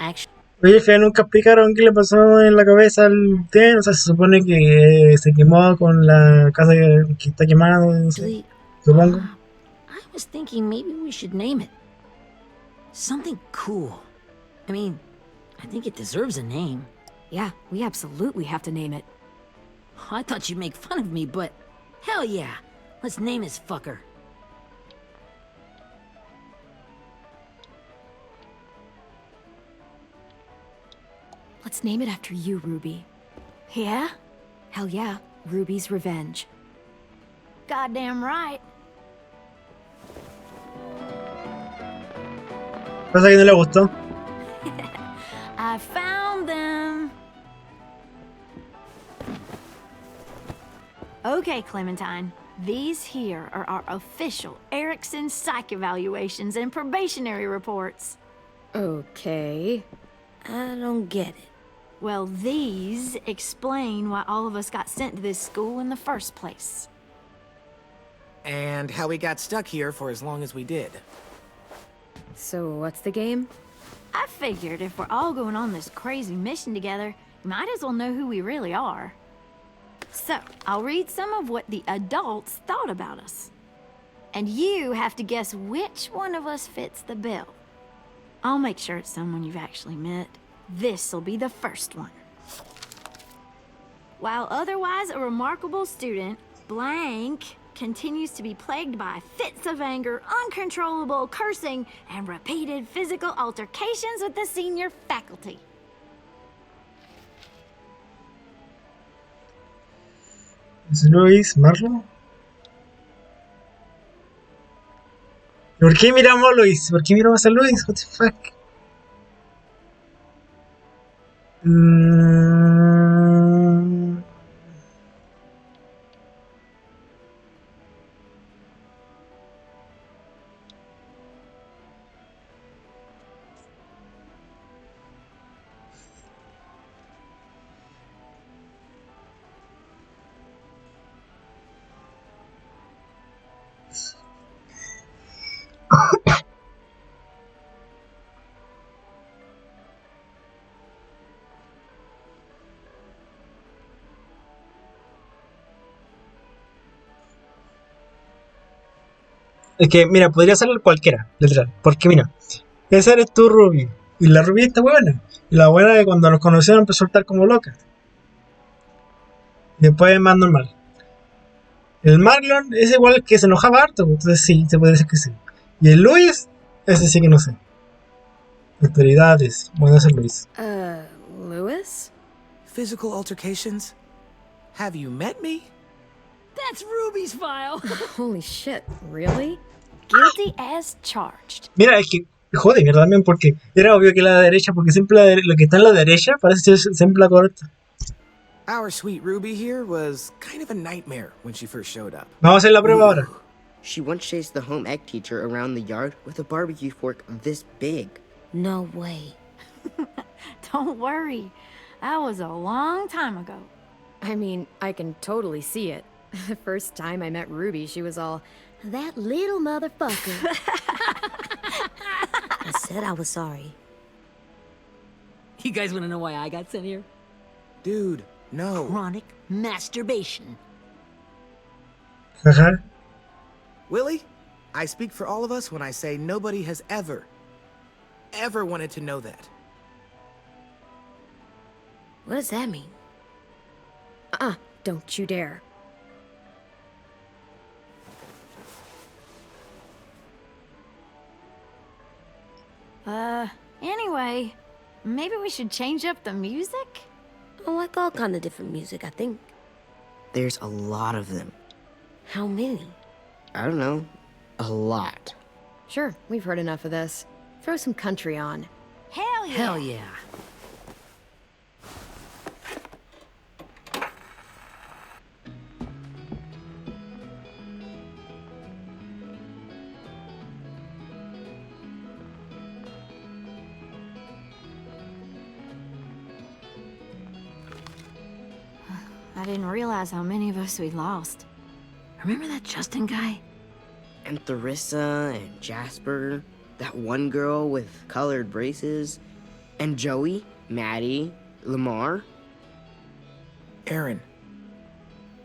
Actually, Oye, al final nunca explicaron qué le pasó en la cabeza al Ten. O sea, se supone que se quemó con la casa que está quemada, no sé, supongo. I was thinking maybe we should name it. Something cool. I mean, I think it deserves a name. Yeah, we absolutely have to name it. I thought you'd make fun of me, but hell yeah. Let's name this fucker. Let's name it after you, Ruby. Yeah? Hell yeah, Ruby's Revenge. Goddamn right. Pasa que no le gustó. I found them. Okay, Clementine. These here are our official Erickson psych evaluations and probationary reports. Okay. I don't get it. Well, these explain why all of us got sent to this school in the first place. And how we got stuck here for as long as we did. So what's the game? I figured if we're all going on this crazy mission together, you might as well know who we really are. So, I'll read some of what the adults thought about us. And you have to guess which one of us fits the bill. I'll make sure it's someone you've actually met. This'll be the first one. While otherwise a remarkable student, blank continues to be plagued by fits of anger, uncontrollable cursing, and repeated physical altercations with the senior faculty. ¿Es Luis Marlon? ¿Por qué miramos a Luis? ¿Por qué miramos a Luis? What the fuck? Es que, mira, podría ser cualquiera, literal. Porque, mira, esa eres tú, Ruby. Y la Ruby está buena. Y la buena que cuando nos conocieron empezó a estar como loca. Y después es más normal. El Marlon es igual que se enojaba harto. Entonces sí, se puede decir que sí. Y el Luis, ese sí que no sé. Autoridades. Bueno, ese es Luis. Lewis? Physical altercations? Have you met me? That's Ruby's file. Holy shit, really? Guilty as charged. Mira, es que jode, mierda, también porque era obvio que la derecha, porque siempre lo que está en la derecha parece ser siempre la correcta. Our sweet Ruby here was kind of a nightmare when she first showed up. Vamos a hacer la prueba ahora. She once chased the home ec teacher around the yard with a barbecue fork this big. No way. Don't worry. That was a long time ago. I mean, I can totally see it. The first time I met Ruby, she was all, that little motherfucker. I said I was sorry. You guys want to know why I got sent here? Dude, no. Chronic masturbation. Ajá. Willie, I speak for all of us when I say nobody has ever wanted to know that. What does that mean? Don't you dare. Anyway, maybe we should change up the music? I like all kind of different music, I think. There's a lot of them. How many? I don't know. A lot. Sure, we've heard enough of this. Throw some country on. Hell yeah! Hell yeah. I didn't realize how many of us we'd lost. Remember that Justin guy? And Theresa and Jasper, that one girl with colored braces, and Joey, Maddie, Lamar. Erin.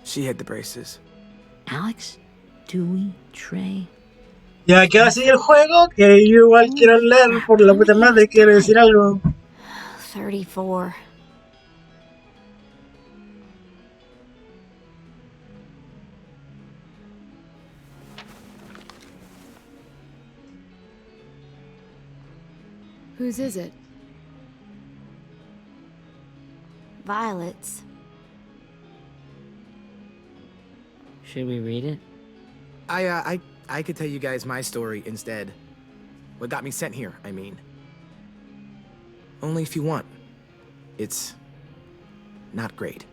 She had the braces. Alex? Dewey? Trey? Ya que así el juego, que yo igual quiero leer por la puta madre, quiero decir algo. 34. Whose is it? Violet's. Should we read it? I could tell you guys my story instead. What got me sent here, I mean. Only if you want. It's not great.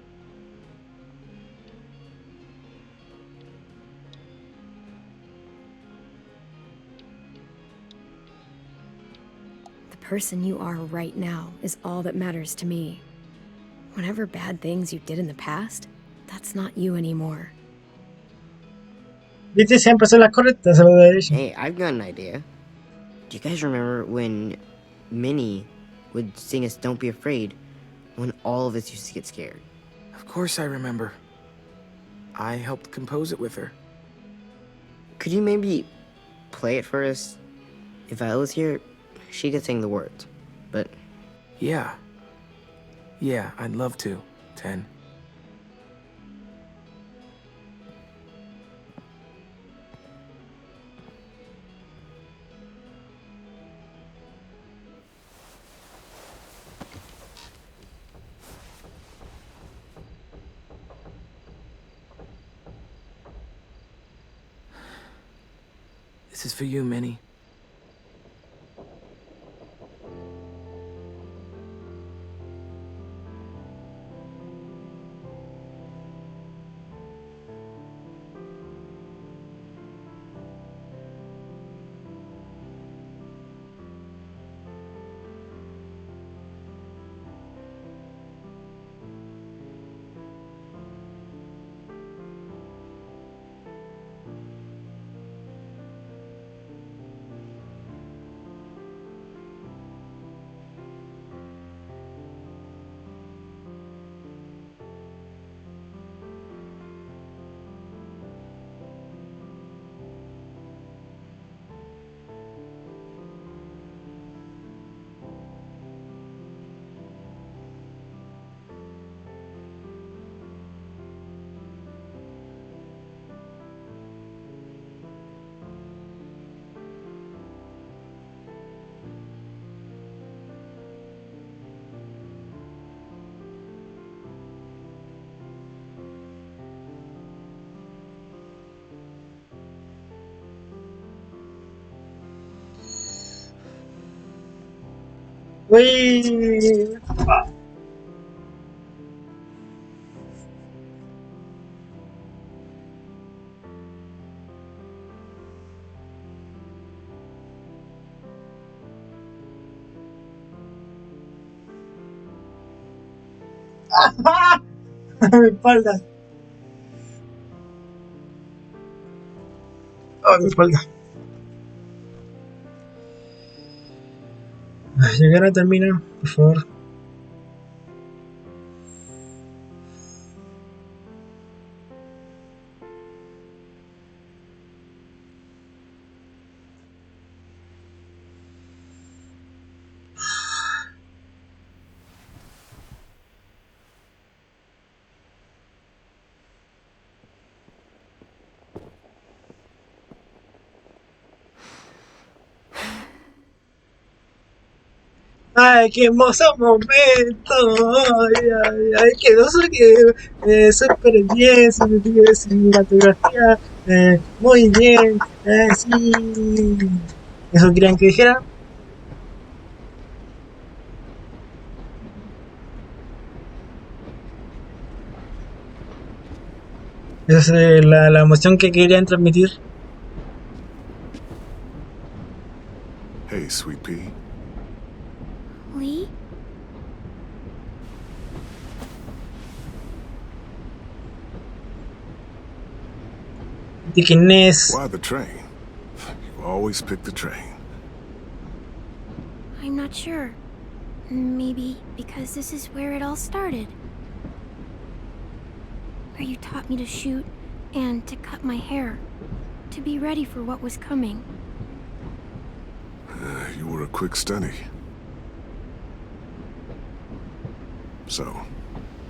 The person you are right now is all that matters to me. Whatever bad things you did in the past, that's not you anymore. Viste, siempre son las correctas, a la derecha. Hey, I've got an idea. Do you guys remember when Minnie would sing us Don't Be Afraid when all of us used to get scared? Of course I remember. I helped compose it with her. Could you maybe play it for us? If I was here, she could sing the words, but... Yeah. Yeah, I'd love to, 10. This is for you, Minnie. Uy. Mi espalda. Oh, mi espalda. Llegar a terminar, por favor. Ay, qué hermoso momento. Ay, ay, ay, quedó súper bien, cinematografía, muy bien, sí. ¿Eso querían que dijera? Esa es la emoción que querían transmitir. Hey, Sweet Pea. Lee? ¿De quién es? Why the train? You always pick the train. I'm not sure. Maybe because this is where it all started. Where you taught me to shoot and to cut my hair. To be ready for what was coming. You were a quick study. So,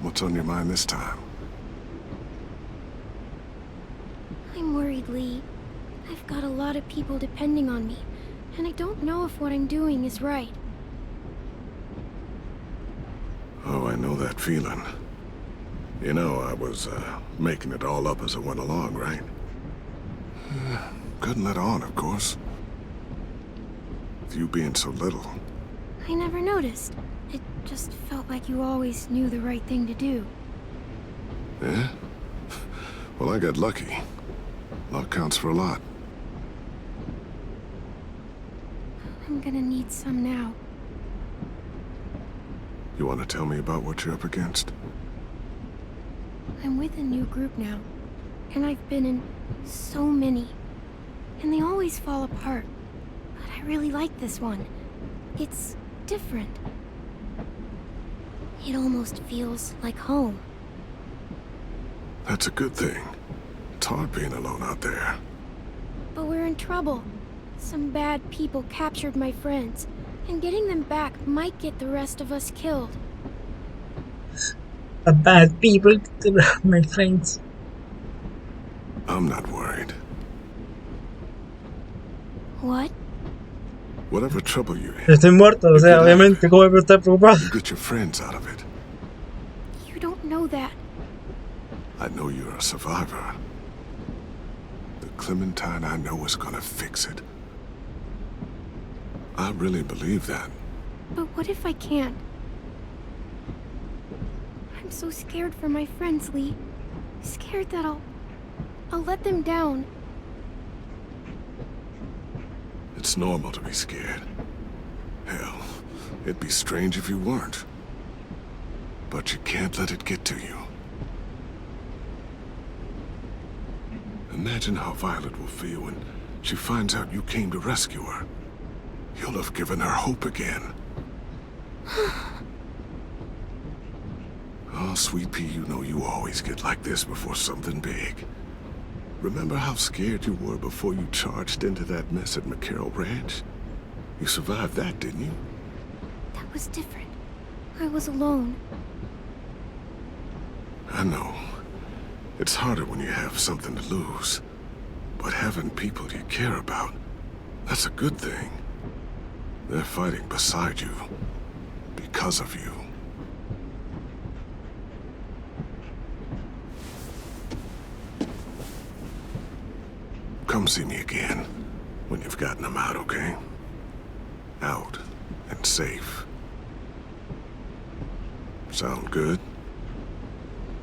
what's on your mind this time? I'm worried, Lee. I've got a lot of people depending on me, and I don't know if what I'm doing is right. Oh, I know that feeling. You know, I was, making it all up as I went along, right? Couldn't let on, of course. With you being so little. I never noticed. It just felt like you always knew the right thing to do. Yeah? Well, I got lucky. Luck counts for a lot. I'm gonna need some now. You want to tell me about what you're up against? I'm with a new group now, and I've been in so many, and they always fall apart. But I really like this one. It's different. It almost feels like home. That's a good thing. It's hard being alone out there. But we're in trouble. Some bad people captured my friends, and getting them back might get the rest of us killed. A bad people, my friends. I'm not worried. What? Whatever trouble you're in, Estoy muerto, o sea, obviamente, ¿cómo voy a estar preocupado? you get your friends out of it. You don't know that. I know you're a survivor. The Clementine I know is gonna fix it. I really believe that. But what if I can't? I'm so scared for my friends, Lee. Scared that I'll let them down. It's normal to be scared. Hell, it'd be strange if you weren't. But you can't let it get to you. Imagine how Violet will feel when she finds out you came to rescue her. You'll have given her hope again. Oh, Sweet Pea, you know you always get like this before something big. Remember how scared you were before you charged into that mess at McCarroll Ranch? You survived that, didn't you? That was different. I was alone. I know. It's harder when you have something to lose. But having people you care about, that's a good thing. They're fighting beside you. Because of you. Come see me again when you've gotten them out, okay? Out and safe. Sound good?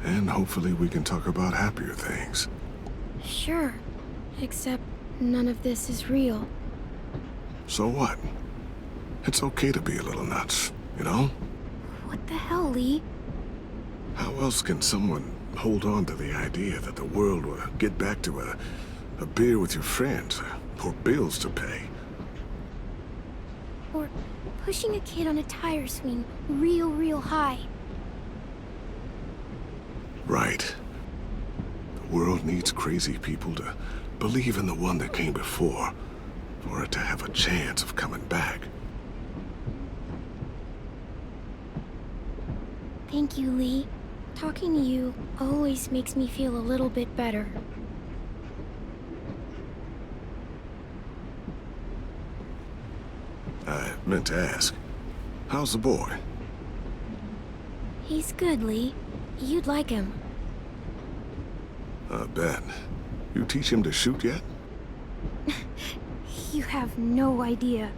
And hopefully we can talk about happier things. Sure. Except none of this is real. So what? It's okay to be a little nuts, you know? What the hell, Lee? How else can someone hold on to the idea that the world will get back to a beer with your friends, or bills to pay? Or pushing a kid on a tire swing real high. Right. The world needs crazy people to believe in the one that came before, for it to have a chance of coming back. Thank you, Lee. Talking to you always makes me feel a little bit better. I meant to ask, how's the boy? He's good, Lee. You'd like him. I bet. You teach him to shoot yet? You have no idea.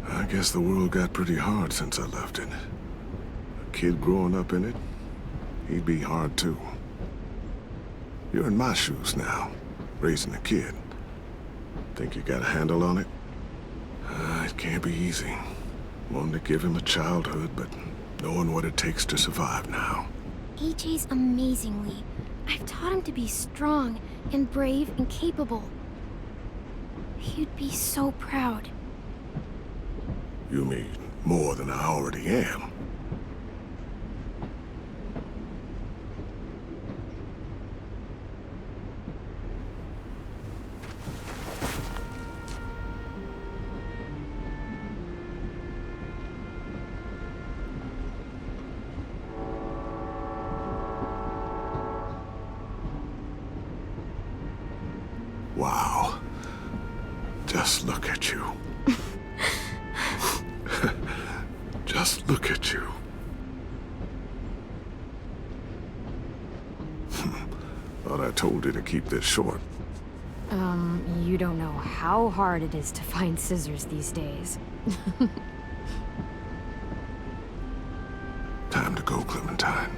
I guess the world got pretty hard since I left it. A kid growing up in it, he'd be hard too. You're in my shoes now, raising a kid. Think you got a handle on it? It can't be easy. Wanting to give him a childhood, but knowing what it takes to survive now. AJ's amazing, Lee. I've taught him to be strong and brave and capable. He'd be so proud. You mean more than I already am? girl. Just look at you. Just look at you. Thought I told you to keep this short. You don't know how hard it is to find scissors these days. Time to go, Clementine.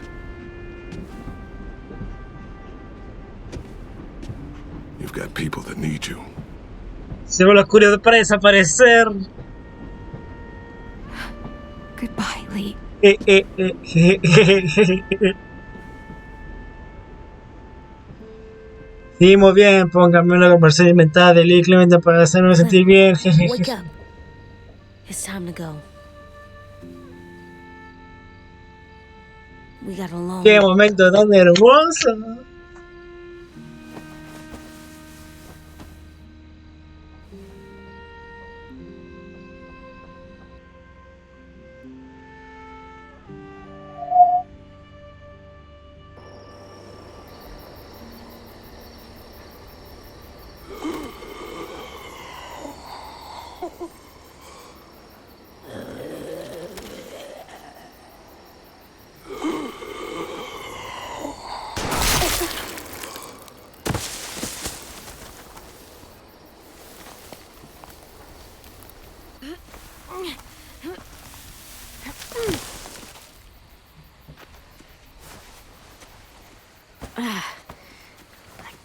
You've got people that need you. Se ve la oscuridad para desaparecer. Goodbye, Lee. Sí, muy bien, póngame una conversación inventada de Lee Clemente para hacerme sentir bien. Wake up. It's time to go. We got a long Qué momento tan hermoso.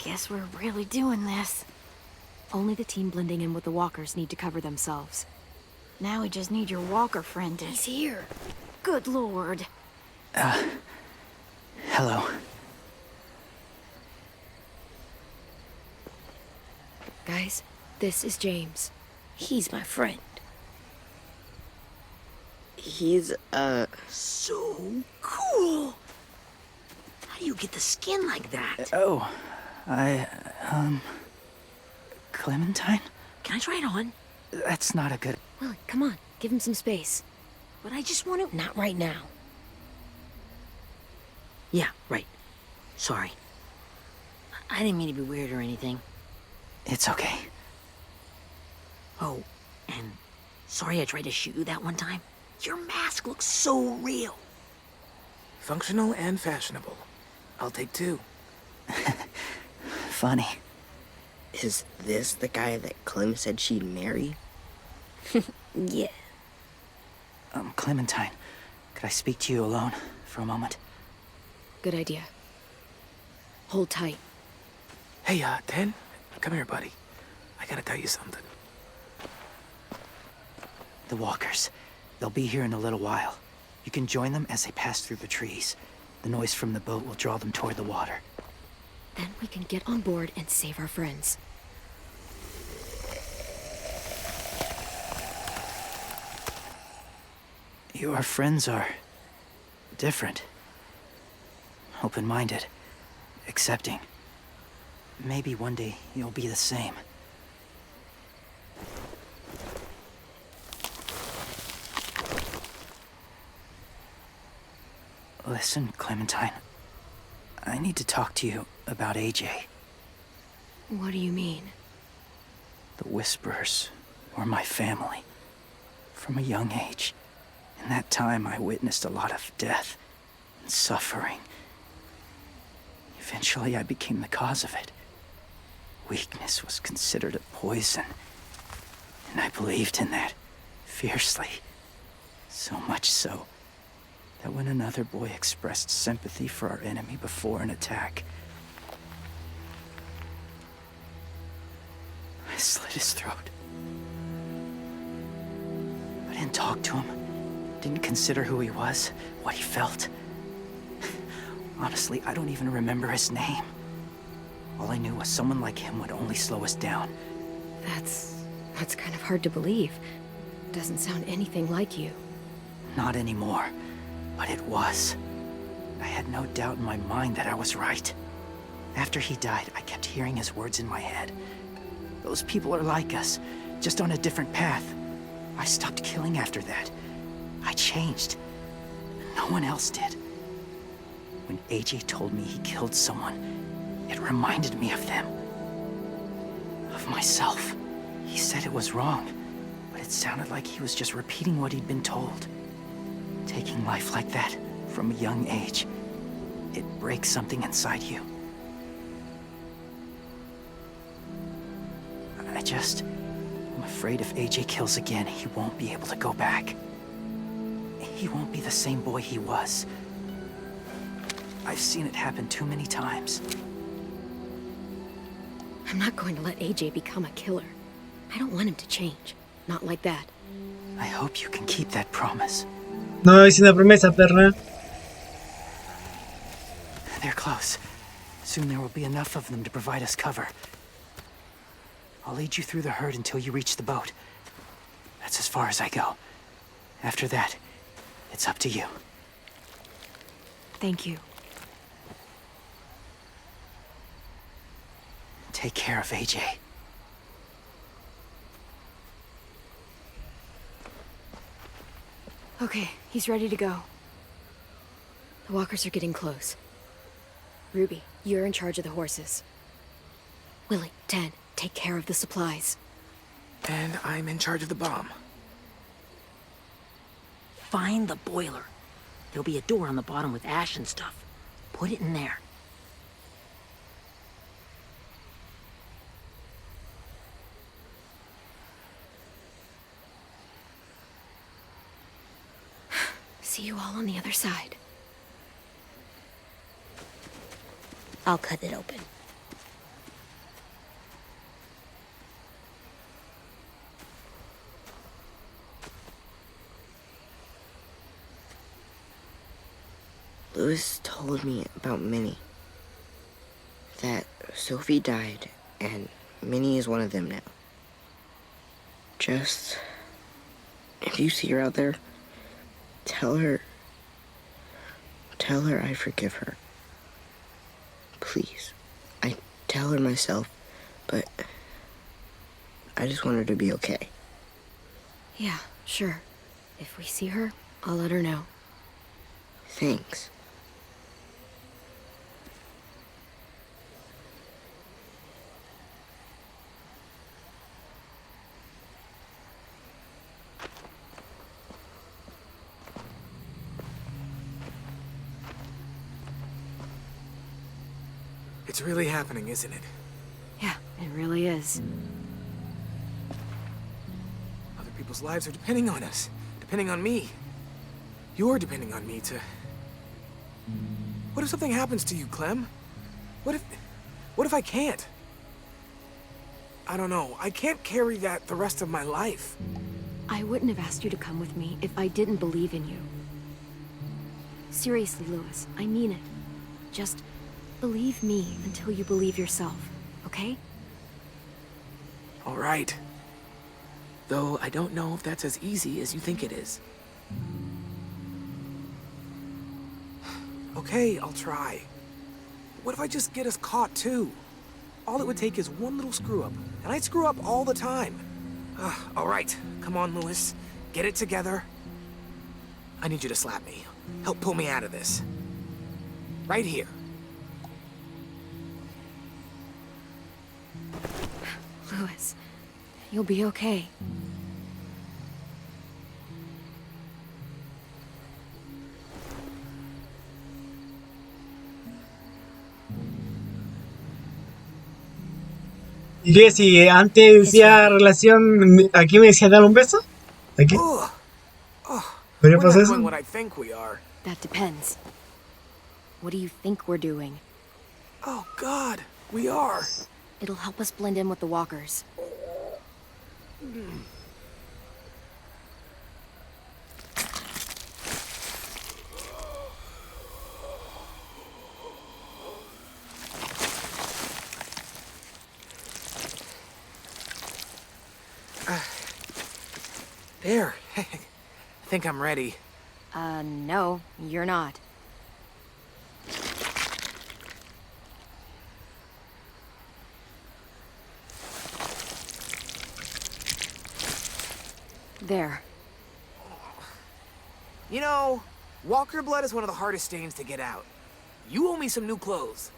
Guess we're really doing this. Only the team blending in with the walkers need to cover themselves. Now we just need your walker friend to... He's here. Good lord. Hello. Guys, this is James. He's my friend. He's, so cool. How do you get the skin like that? Oh, Clementine? Can I try it on? That's not a good... Willie, come on. Give him some space. But I just want to... Not right now. Yeah, right. Sorry. I didn't mean to be weird or anything. It's okay. Oh, and sorry I tried to shoot you that one time. Your mask looks so real. Functional and fashionable. I'll take 2. Funny. Is this the guy that Clem said she'd marry? Yeah. Clementine, could I speak to you alone for a moment? Good idea. Hold tight. Hey, Ten, come here, buddy. I gotta tell you something. The walkers. They'll be here in a little while. You can join them as they pass through the trees. The noise from the boat will draw them toward the water. Then we can get on board and save our friends. Your friends are... different. Open-minded. Accepting. Maybe one day you'll be the same. Listen, Clementine. I need to talk to you about AJ. What do you mean? The Whisperers were my family. From a young age. In that time, I witnessed a lot of death and suffering. Eventually, I became the cause of it. Weakness was considered a poison. And I believed in that, fiercely. So much so, that when another boy expressed sympathy for our enemy before an attack, I slit his throat. I didn't talk to him. Didn't consider who he was, what he felt. Honestly, I don't even remember his name. All I knew was someone like him would only slow us down. That's kind of hard to believe. Doesn't sound anything like you. Not anymore, but it was. I had no doubt in my mind that I was right. After he died, I kept hearing his words in my head. Those people are like us, just on a different path. I stopped killing after that. I changed. No one else did. When AJ told me he killed someone, it reminded me of them. Of myself. He said it was wrong, but it sounded like he was just repeating what he'd been told. Taking life like that, from a young age, it breaks something inside you. I'm afraid if AJ kills again, he won't be able to go back. He won't be the same boy he was. I've seen it happen too many times. I'm not going to let AJ become a killer. I don't want him to change. Not like that. I hope you can keep that promise. No es una promesa, perra. They're close. Soon there will be enough of them to provide us cover. I'll lead you through the herd until you reach the boat. That's as far as I go. After that, it's up to you. Thank you. Take care of AJ. Okay, he's ready to go. The walkers are getting close. Ruby, you're in charge of the horses. Willie, Dan, take care of the supplies. And I'm in charge of the bomb. Find the boiler. There'll be a door on the bottom with ash and stuff. Put it in there. See you all on the other side. I'll cut it open. Louis told me about Minnie. That Sophie died, and Minnie is one of them now. Just, if you see her out there, tell her I forgive her. Please. I tell her myself, but I just want her to be okay. Yeah, sure. If we see her, I'll let her know. Thanks. It's really happening, isn't it? Yeah, it really is. Other people's lives are depending on us. Depending on me. You're depending on me to... What if something happens to you, Clem? What if I can't? I don't know. I can't carry that the rest of my life. I wouldn't have asked you to come with me if I didn't believe in you. Seriously, Louis, I mean it. Just believe me until you believe yourself, okay? All right. Though I don't know if that's as easy as you think it is. Okay, I'll try. What if I just get us caught too? All it would take is one little screw-up, and I'd screw up all the time. All right, come on, Louis. Get it together. I need you to slap me. Help pull me out of this. Right here. Louis, you'll be okay. ¿Y qué? Si antes decía relación, aquí me decía dar un beso. ¿Aquí? ¿Podría We're pasar not eso? doing what I think we are. That depends. What do you think we're doing? Oh, God, we are. It'll help us blend in with the walkers. There. I think I'm ready. No, you're not. There. You know, walker blood is one of the hardest stains to get out. You owe me some new clothes.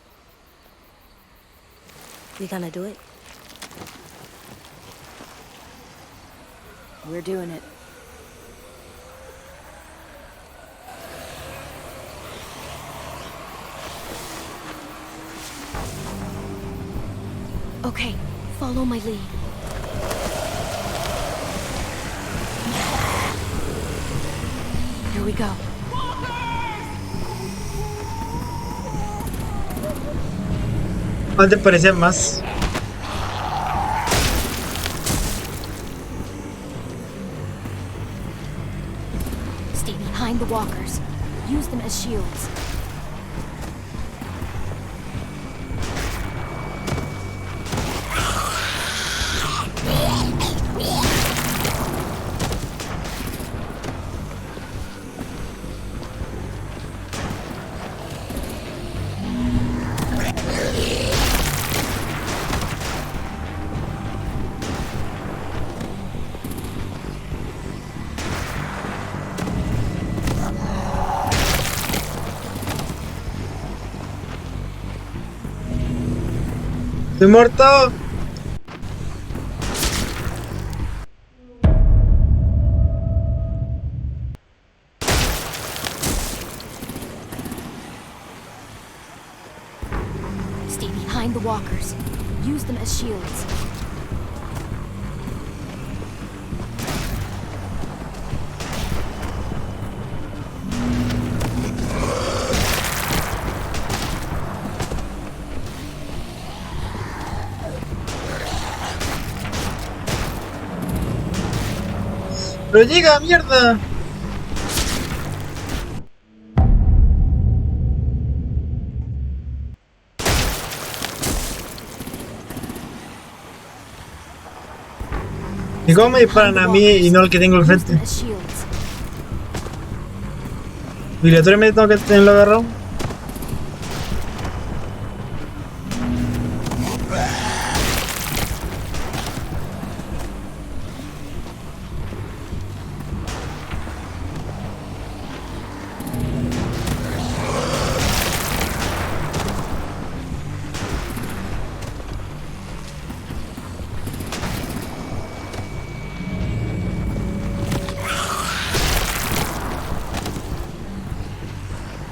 You gonna do it? We're doing it. Okay, follow my lead. Here we go. Antes parecía más. Stay behind the walkers. Use them as shields. ¡Estoy muerto! Stay behind the walkers. Use them as shields. ¡Pero llega, mierda! ¿Y cómo me disparan a mí y no al que tengo al frente? ¿Obligatoriamente tengo que tenerlo agarrado?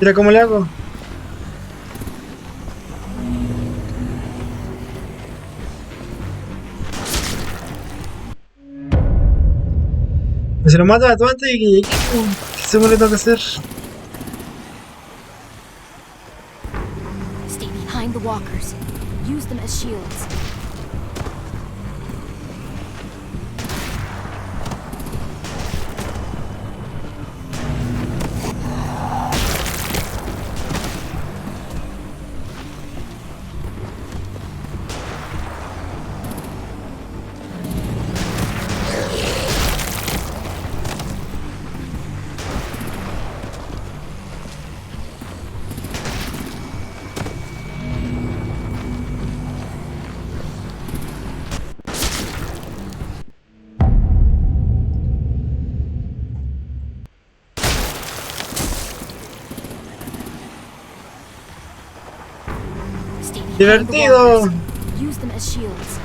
Mira cómo le hago. Se lo mata a todo antes y ¿qué se me le tengo que hacer? Stay behind the walkers. Use them as shields. ¡Divertido! Use them as shields.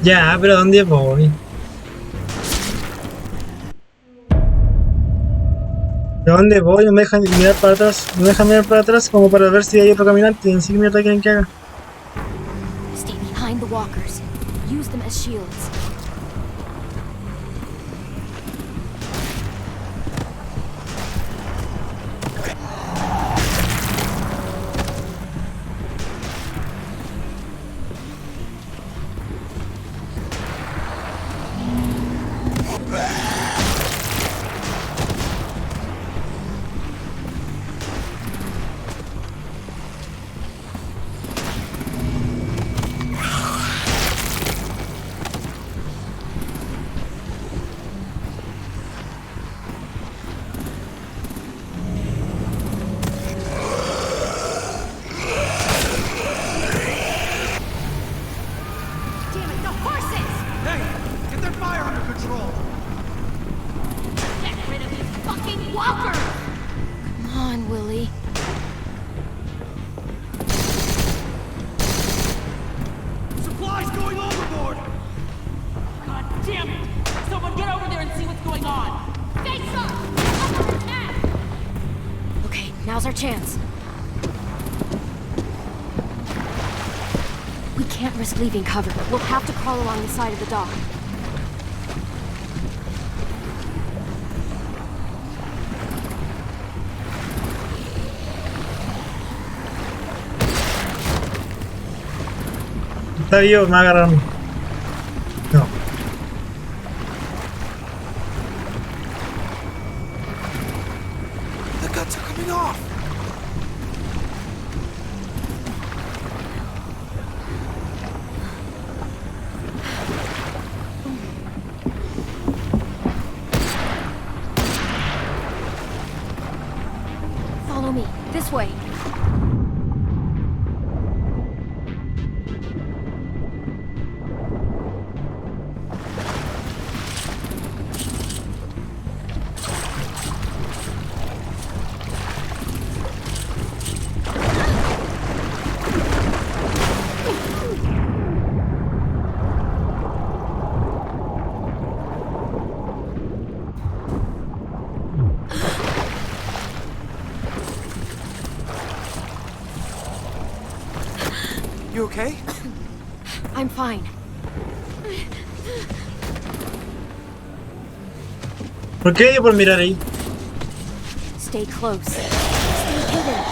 Ya, pero ¿dónde voy? ¿De dónde voy? No me dejan mirar para atrás. No me dejan mirar para atrás como para ver si hay otro caminante. En sí, mierda quieren que haga. Stay behind the walkers. Use them as shields. can't risk leaving cover. We'll have to crawl along the side of the dock. Está vivo, me agarraron. No. The guts are coming off. Follow me. This way. You okay? I'm fine. ¿Por qué yo por mirar ahí? Stay close. Stay hidden.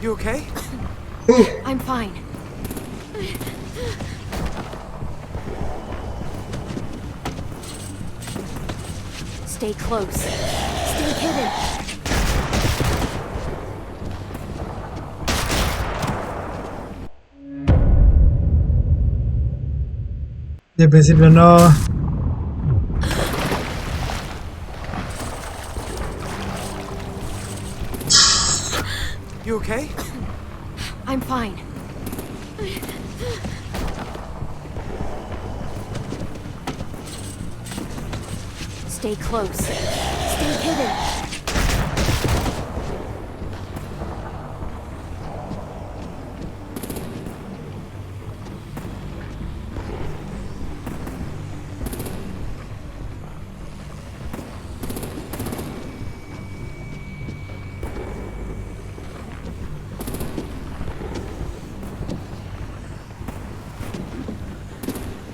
You okay? I'm fine. Stay close. Stay hidden. De principio no. You okay? I'm fine. Stay close. Stay hidden.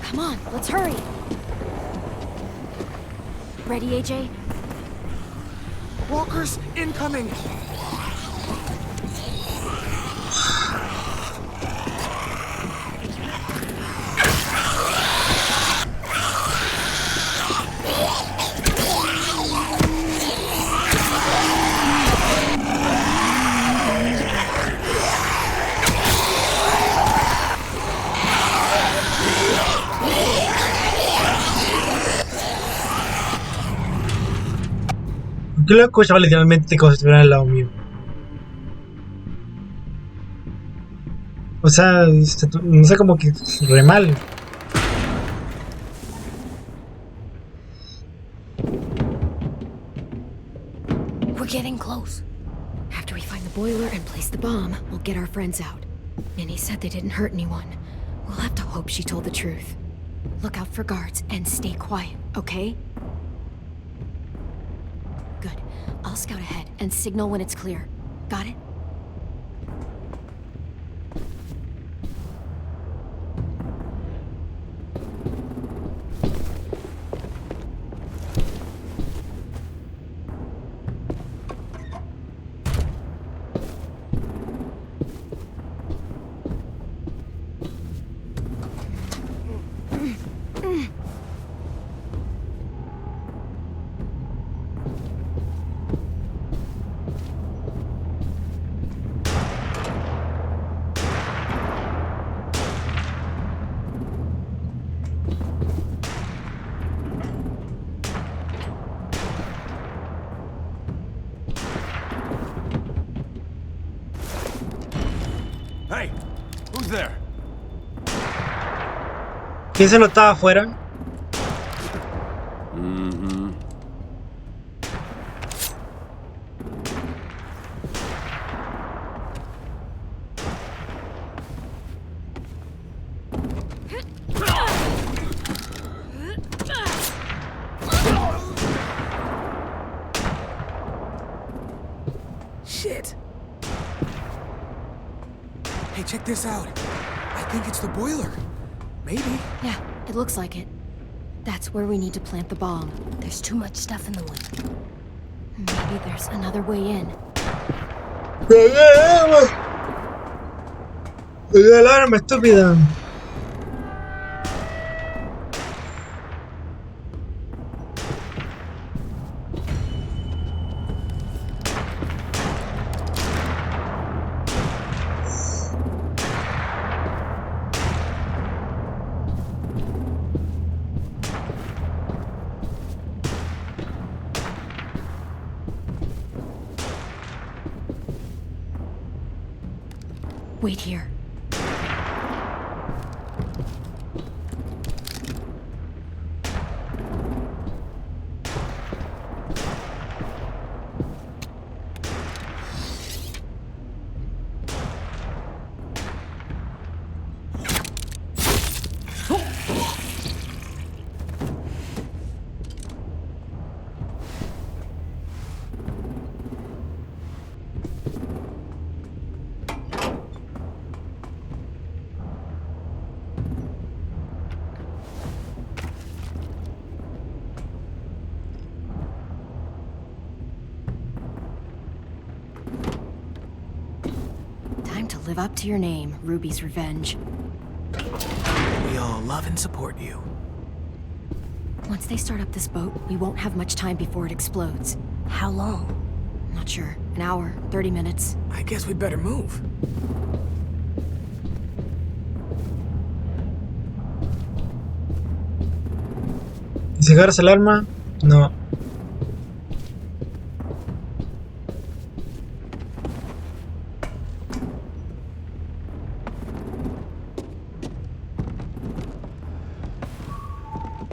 Come on, let's hurry. Ready, AJ? Walkers incoming! Yo lo escuchaba literalmente como si estuviera al lado mío. O sea, no sé, como que re mal. We're getting close. After we find the boiler and place the bomb, we'll get our friends out. Minnie said they didn't hurt anyone. We'll have to hope she told the truth. Look out for guards and stay quiet, okay? Good. I'll scout ahead and signal when it's clear. Got it? Hey, who's there? ¿Quién se notaba afuera? this out. I think it's the boiler. Maybe. Yeah, it looks like it. That's where we need to plant the bomb. There's too much stuff in the way. Maybe there's another way in. ¡La alarma, estúpida! Wait here. Time to live up to your name, Ruby's Revenge. We all love and support you. Once they start up this boat, we won't have much time before it explodes. How long? Not sure. An hour, 30 minutes. I guess we'd better move. ¿Y si agarras el arma? No.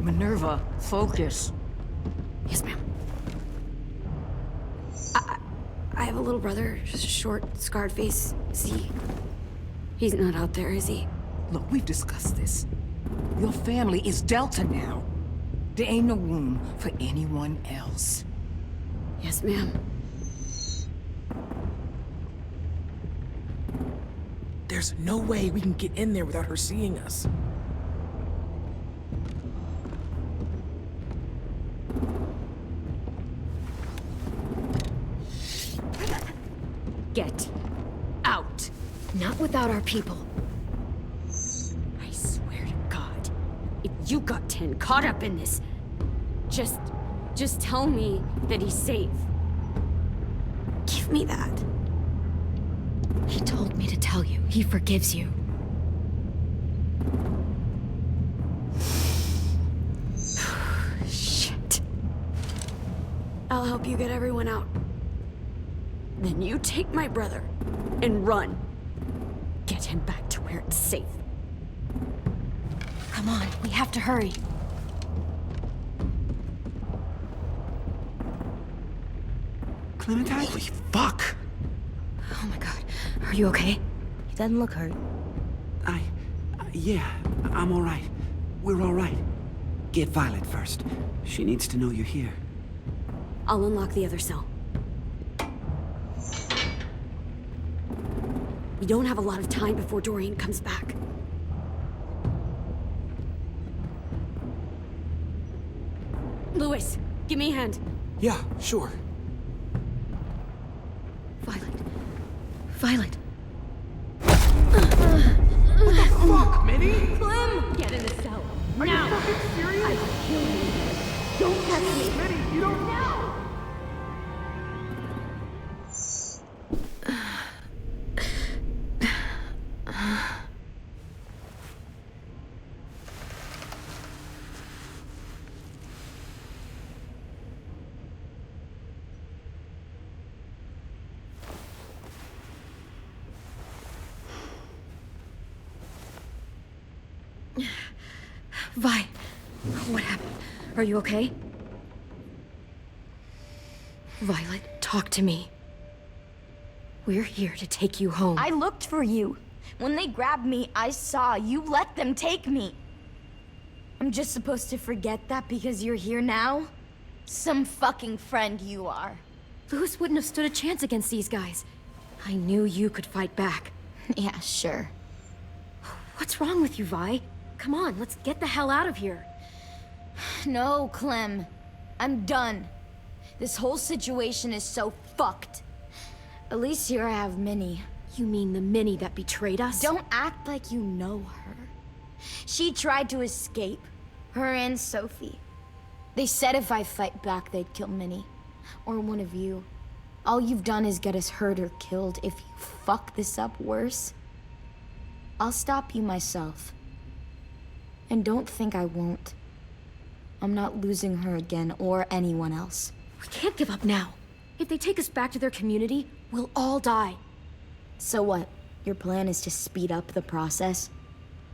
Minerva, focus. Yes, ma'am. I have a little brother, just a short, scarred face. He's not out there, is he? Look, we've discussed this. Your family is Delta now. There ain't no room for anyone else. Yes, ma'am. There's no way we can get in there without her seeing us. Get out. Not without our people. I swear to God, if you got 10 caught up in this, just tell me that he's safe. Give me that. He told me to tell you. He forgives you. Shit. I'll help you get everyone out. Then you take my brother and run. Get him back to where it's safe. Come on, we have to hurry. Clementine? Holy fuck! Oh my God, are you okay? He doesn't look hurt. Yeah, I'm all right. We're all right. Get Violet first. She needs to know you're here. I'll unlock the other cell. We don't have a lot of time before Dorian comes back. Lewis, give me a hand. Yeah, sure. Violet. What the fuck, Minnie? Clem! Get in the cell. Are now. you fucking serious? I will kill you. Don't touch me. Minnie, you don't know! Vi, what happened? Are you okay? Violet, talk to me. We're here to take you home. I looked for you. When they grabbed me, I saw you let them take me. I'm just supposed to forget that because you're here now? Some fucking friend you are. Lewis wouldn't have stood a chance against these guys. I knew you could fight back. Yeah, sure. What's wrong with you, Vi? Come on, let's get the hell out of here. No, Clem. I'm done. This whole situation is so fucked. At least here I have Minnie. You mean the Minnie that betrayed us? Don't act like you know her. She tried to escape. Her and Sophie. They said if I fight back, they'd kill Minnie. Or one of you. All you've done is get us hurt or killed. If you fuck this up worse, I'll stop you myself. And don't think I won't. I'm not losing her again, or anyone else. We can't give up now. If they take us back to their community, we'll all die. So what? Your plan is to speed up the process?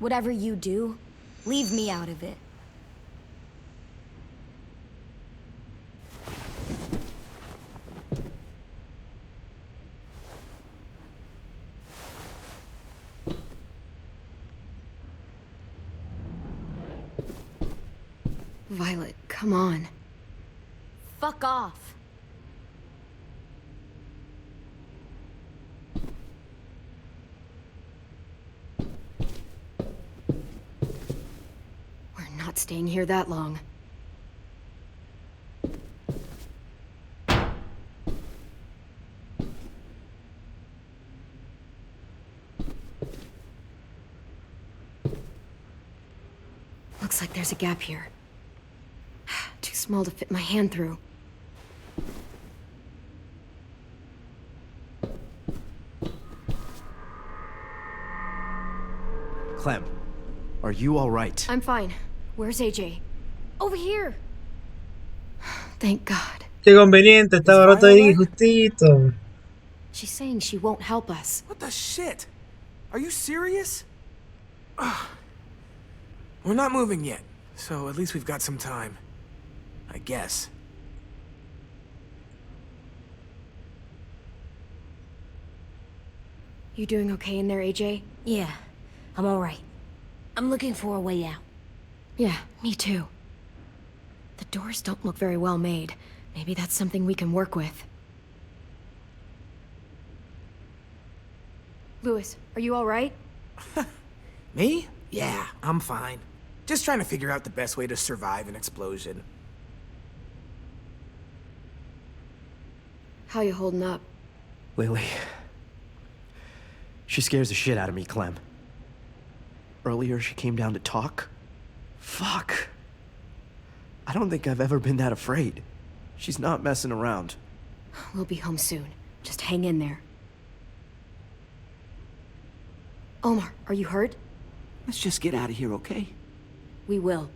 Whatever you do, leave me out of it. Violet, come on. Fuck off. We're not staying here that long. Looks like there's a gap here. Too small to fit my hand through. Clem, are you all right? I'm fine. Where's AJ? Over here! Thank God. Qué conveniente, estaba roto ahí justito. She's saying she won't help us. What the shit? Are you serious? Ugh. We're not moving yet, so at least we've got some time. I guess. You doing okay in there, AJ? Yeah, I'm alright. I'm looking for a way out. Yeah, me too. The doors don't look very well made. Maybe that's something we can work with. Louis, are you alright? Me? Yeah, I'm fine. Just trying to figure out the best way to survive an explosion. How you holding up? Lily. She scares the shit out of me, Clem. Earlier she came down to talk. Fuck. I don't think I've ever been that afraid. She's not messing around. We'll be home soon. Just hang in there. Omar, are you hurt? Let's just get out of here, okay? We will.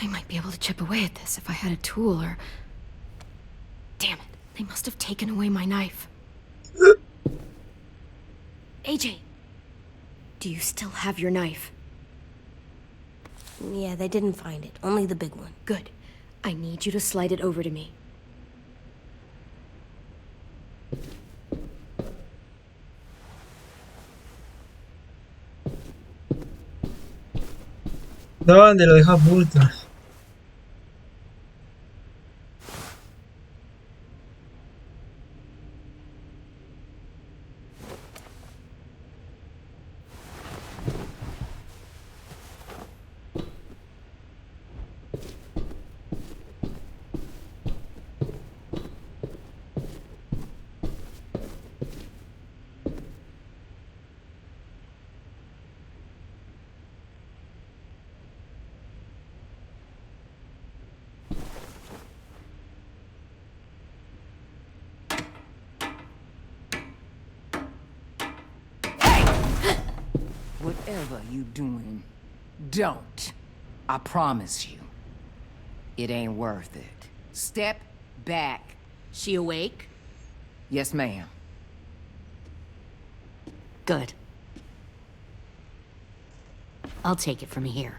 I might be able to chip away at this if I had a tool or... Damn it, they must have taken away my knife. AJ, do you still have your knife? Yeah, they didn't find it. Only the big one. Good. I need you to slide it over to me. ¿Dónde lo dejó, puta? Whatever you doing, don't. I promise you. It ain't worth it. Step back. She awake? Yes, ma'am. Good. I'll take it from here.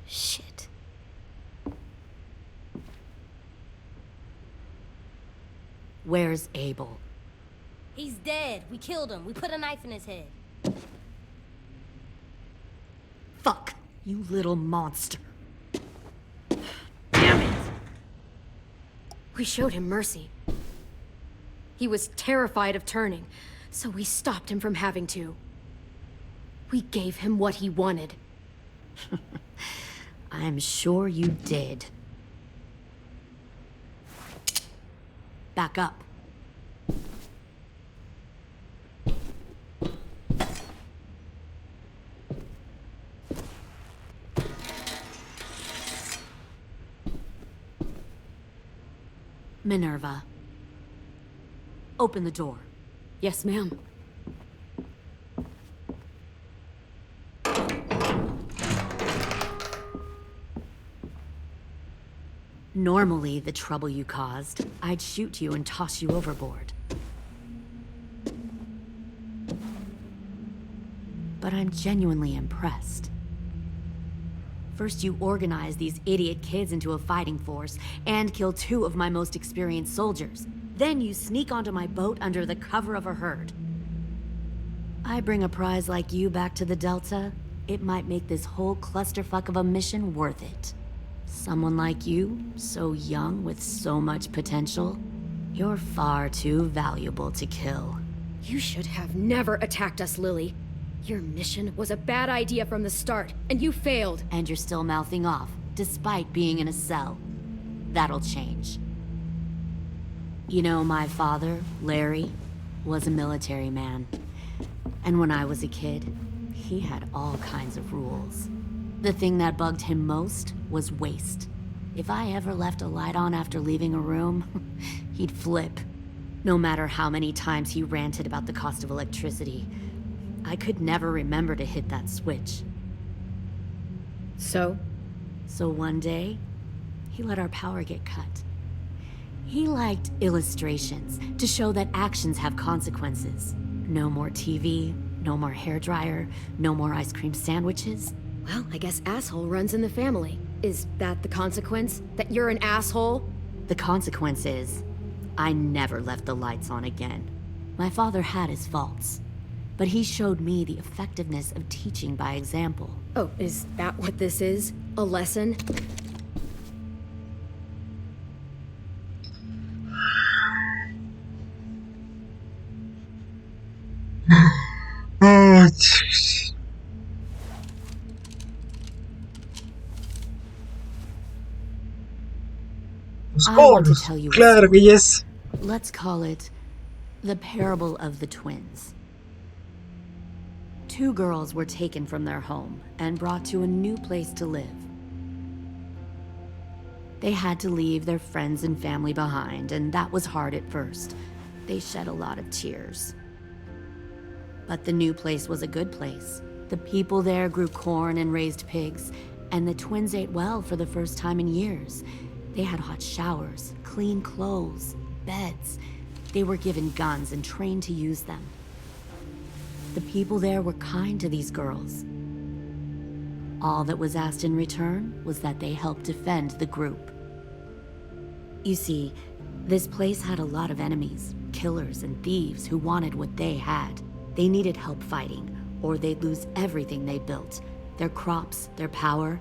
Shit. Where's Abel? He's dead. We killed him. We put a knife in his head. Fuck, you little monster. Damn it! We showed him mercy. He was terrified of turning, so we stopped him from having to. We gave him what he wanted. I'm sure you did. Back up. Minerva. Open the door. Yes, ma'am. Normally, the trouble you caused, I'd shoot you and toss you overboard. But I'm genuinely impressed. First, you organize these idiot kids into a fighting force and kill 2 of my most experienced soldiers. Then you sneak onto my boat under the cover of a herd. I bring a prize like you back to the Delta, it might make this whole clusterfuck of a mission worth it. Someone like you, so young with so much potential, you're far too valuable to kill. You should have never attacked us, Lily. Your mission was a bad idea from the start, and you failed. And you're still mouthing off, despite being in a cell. That'll change. You know, my father, Larry, was a military man. And when I was a kid, he had all kinds of rules. The thing that bugged him most was waste. If I ever left a light on after leaving a room, he'd flip. No matter how many times he ranted about the cost of electricity, I could never remember to hit that switch. So? So one day, he let our power get cut. He liked illustrations to show that actions have consequences. No more TV, no more hairdryer, no more ice cream sandwiches. Well, I guess asshole runs in the family. Is that the consequence? That you're an asshole? The consequence is, I never left the lights on again. My father had his faults, but he showed me the effectiveness of teaching by example. Oh, is that what this is? A lesson? Oh, I want to tell you a claro story. que yes. Let's call it the parable of the twins. 2 girls were taken from their home and brought to a new place to live. They had to leave their friends and family behind, and that was hard at first. They shed a lot of tears. But the new place was a good place. The people there grew corn and raised pigs, and the twins ate well for the first time in years. They had hot showers, clean clothes, beds. They were given guns and trained to use them. The people there were kind to these girls. All that was asked in return was that they help defend the group. You see, this place had a lot of enemies, killers and thieves who wanted what they had. They needed help fighting, or they'd lose everything they built. Their crops, their power,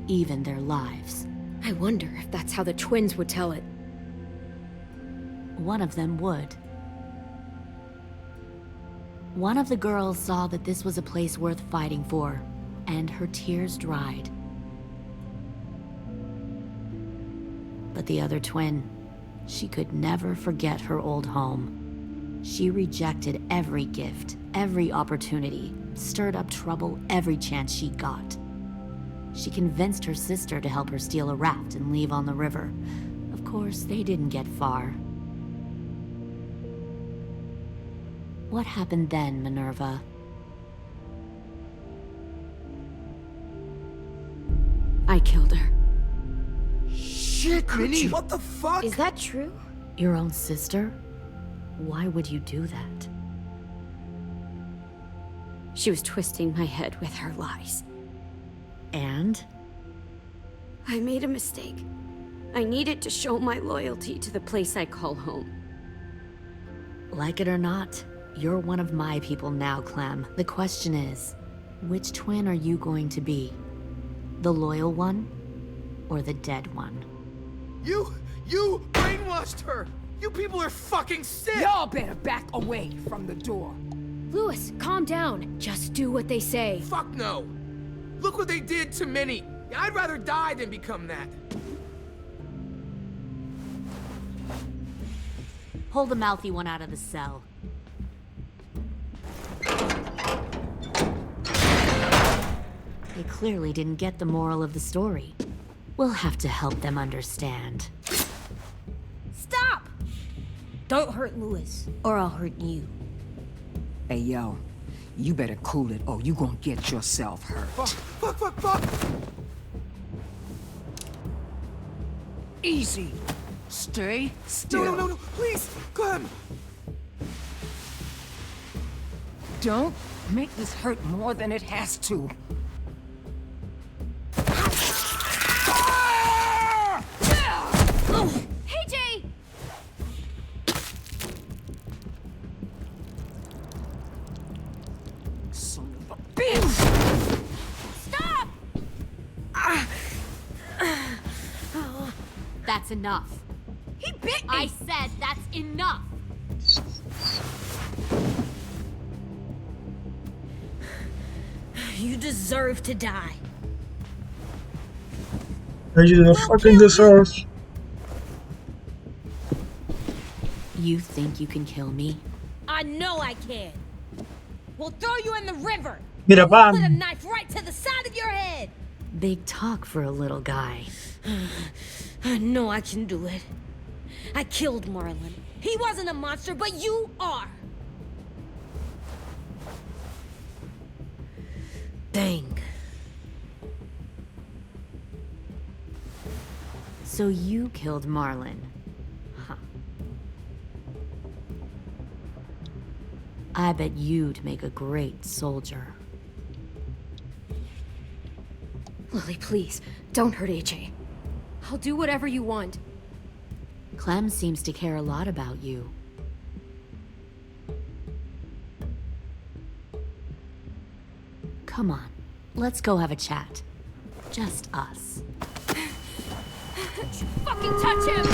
even their lives. I wonder if that's how the twins would tell it. One of them would. One of the girls saw that this was a place worth fighting for, and her tears dried. But the other twin, she could never forget her old home. She rejected every gift, every opportunity, stirred up trouble every chance she got. She convinced her sister to help her steal a raft and leave on the river. Of course, they didn't get far. What happened then, Minerva? I killed her. Shit, Minnie, what the fuck? Is that true? Your own sister? Why would you do that? She was twisting my head with her lies. And? I made a mistake. I needed to show my loyalty to the place I call home. Like it or not, you're one of my people now, Clem. The question is, which twin are you going to be? The loyal one, or the dead one? You brainwashed her! You people are fucking sick! Y'all better back away from the door. Louis, calm down. Just do what they say. Fuck no! Look what they did to Minnie! I'd rather die than become that. Pull the mouthy one out of the cell. They clearly didn't get the moral of the story. We'll have to help them understand. Stop! Don't hurt Louis, or I'll hurt you. Hey, yo. You better cool it, or you gonna get yourself hurt. Fuck! Easy. Stay still. No, please, Clem! Don't make this hurt more than it has to. Hey, Jay! Son of a bitch! Stop! That's enough. He bit me! I said that's enough! You deserve to die. You fucking deserve. You think you can kill me? I know I can. We'll throw you in the river. Mira, We'll put a bam. knife right to the side of your head. Big talk for a little guy. I know I can do it. I killed Marlon. He wasn't a monster, but you are. Dang. So you killed Marlon. Huh. I bet you'd make a great soldier. Lily, please, don't hurt AJ. I'll do whatever you want. Clem seems to care a lot about you. Come on, let's go have a chat. Just us. Don't you fucking touch him!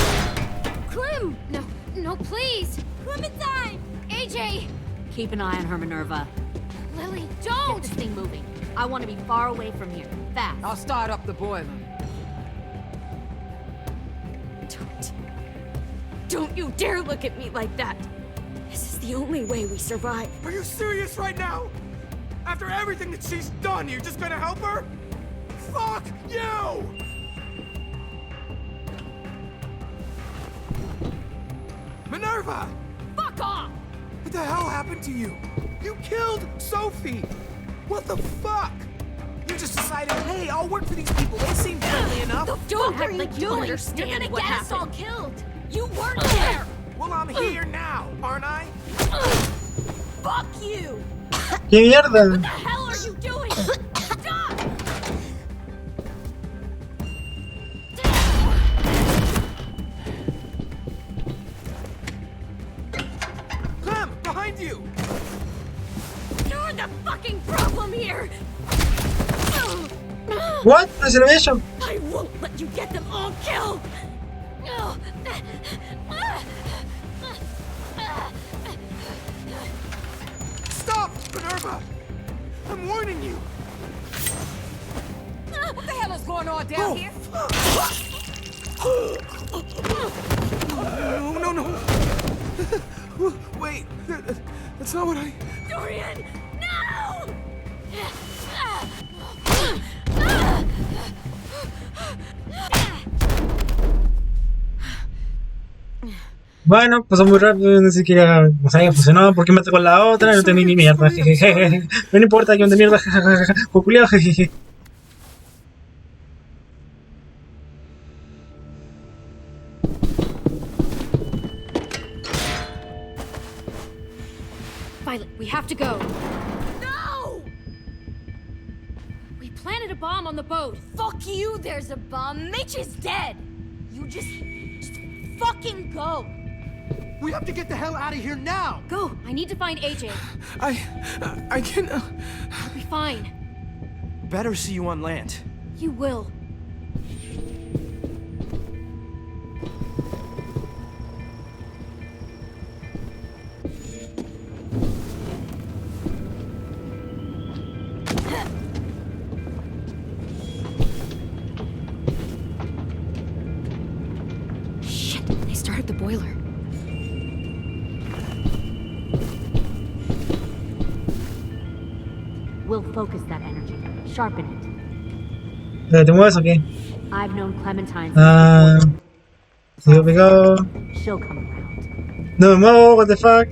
Clem! No, please! Clementine! AJ! Keep an eye on her, Minerva. Lily, Get don't! this thing moving. I want to be far away from here. Fast. I'll start up the boiler. Don't you dare look at me like that. This is the only way we survive. Are you serious right now? After everything that she's done, you're just gonna help her? Fuck you! Minerva! Fuck off! What the hell happened to you? You killed Sophie! What the fuck? You just decided, hey, I'll work for these people. They seem friendly enough. Don't act like you understand You're gonna what get us all happened. killed! You weren't there! Well, I'm here now, aren't I? Fuck you! ¡Qué mierda! What the hell are you doing? Stop! Clem, behind you! You're the fucking problem here! What? Reservation. I won't let you get them all killed! Stop, Minerva! I'm warning you! What the hell is going on down here? No. Wait, that's not what I... Dorian, no! Bueno, pasó muy rápido, ni siquiera no sabía funcionado porque me tocó la otra, no entendí ni mierda, jejeje. No importa, yo de mierda, jajaja, culiao, jejeje. Violet, we have to go. No! We planted a bomb on the boat. Fuck you, there's a bomb. Mitch is dead. You just fucking go. We have to get the hell out of here now! Go! I need to find AJ. I can... I'll be fine. Better see you on land. You will. Shit, they started the boiler. We'll focus that energy. Sharpen it. ¿Te mueves o qué? I've known Clementine Here we go. She'll come around. No me muevo, what the fuck.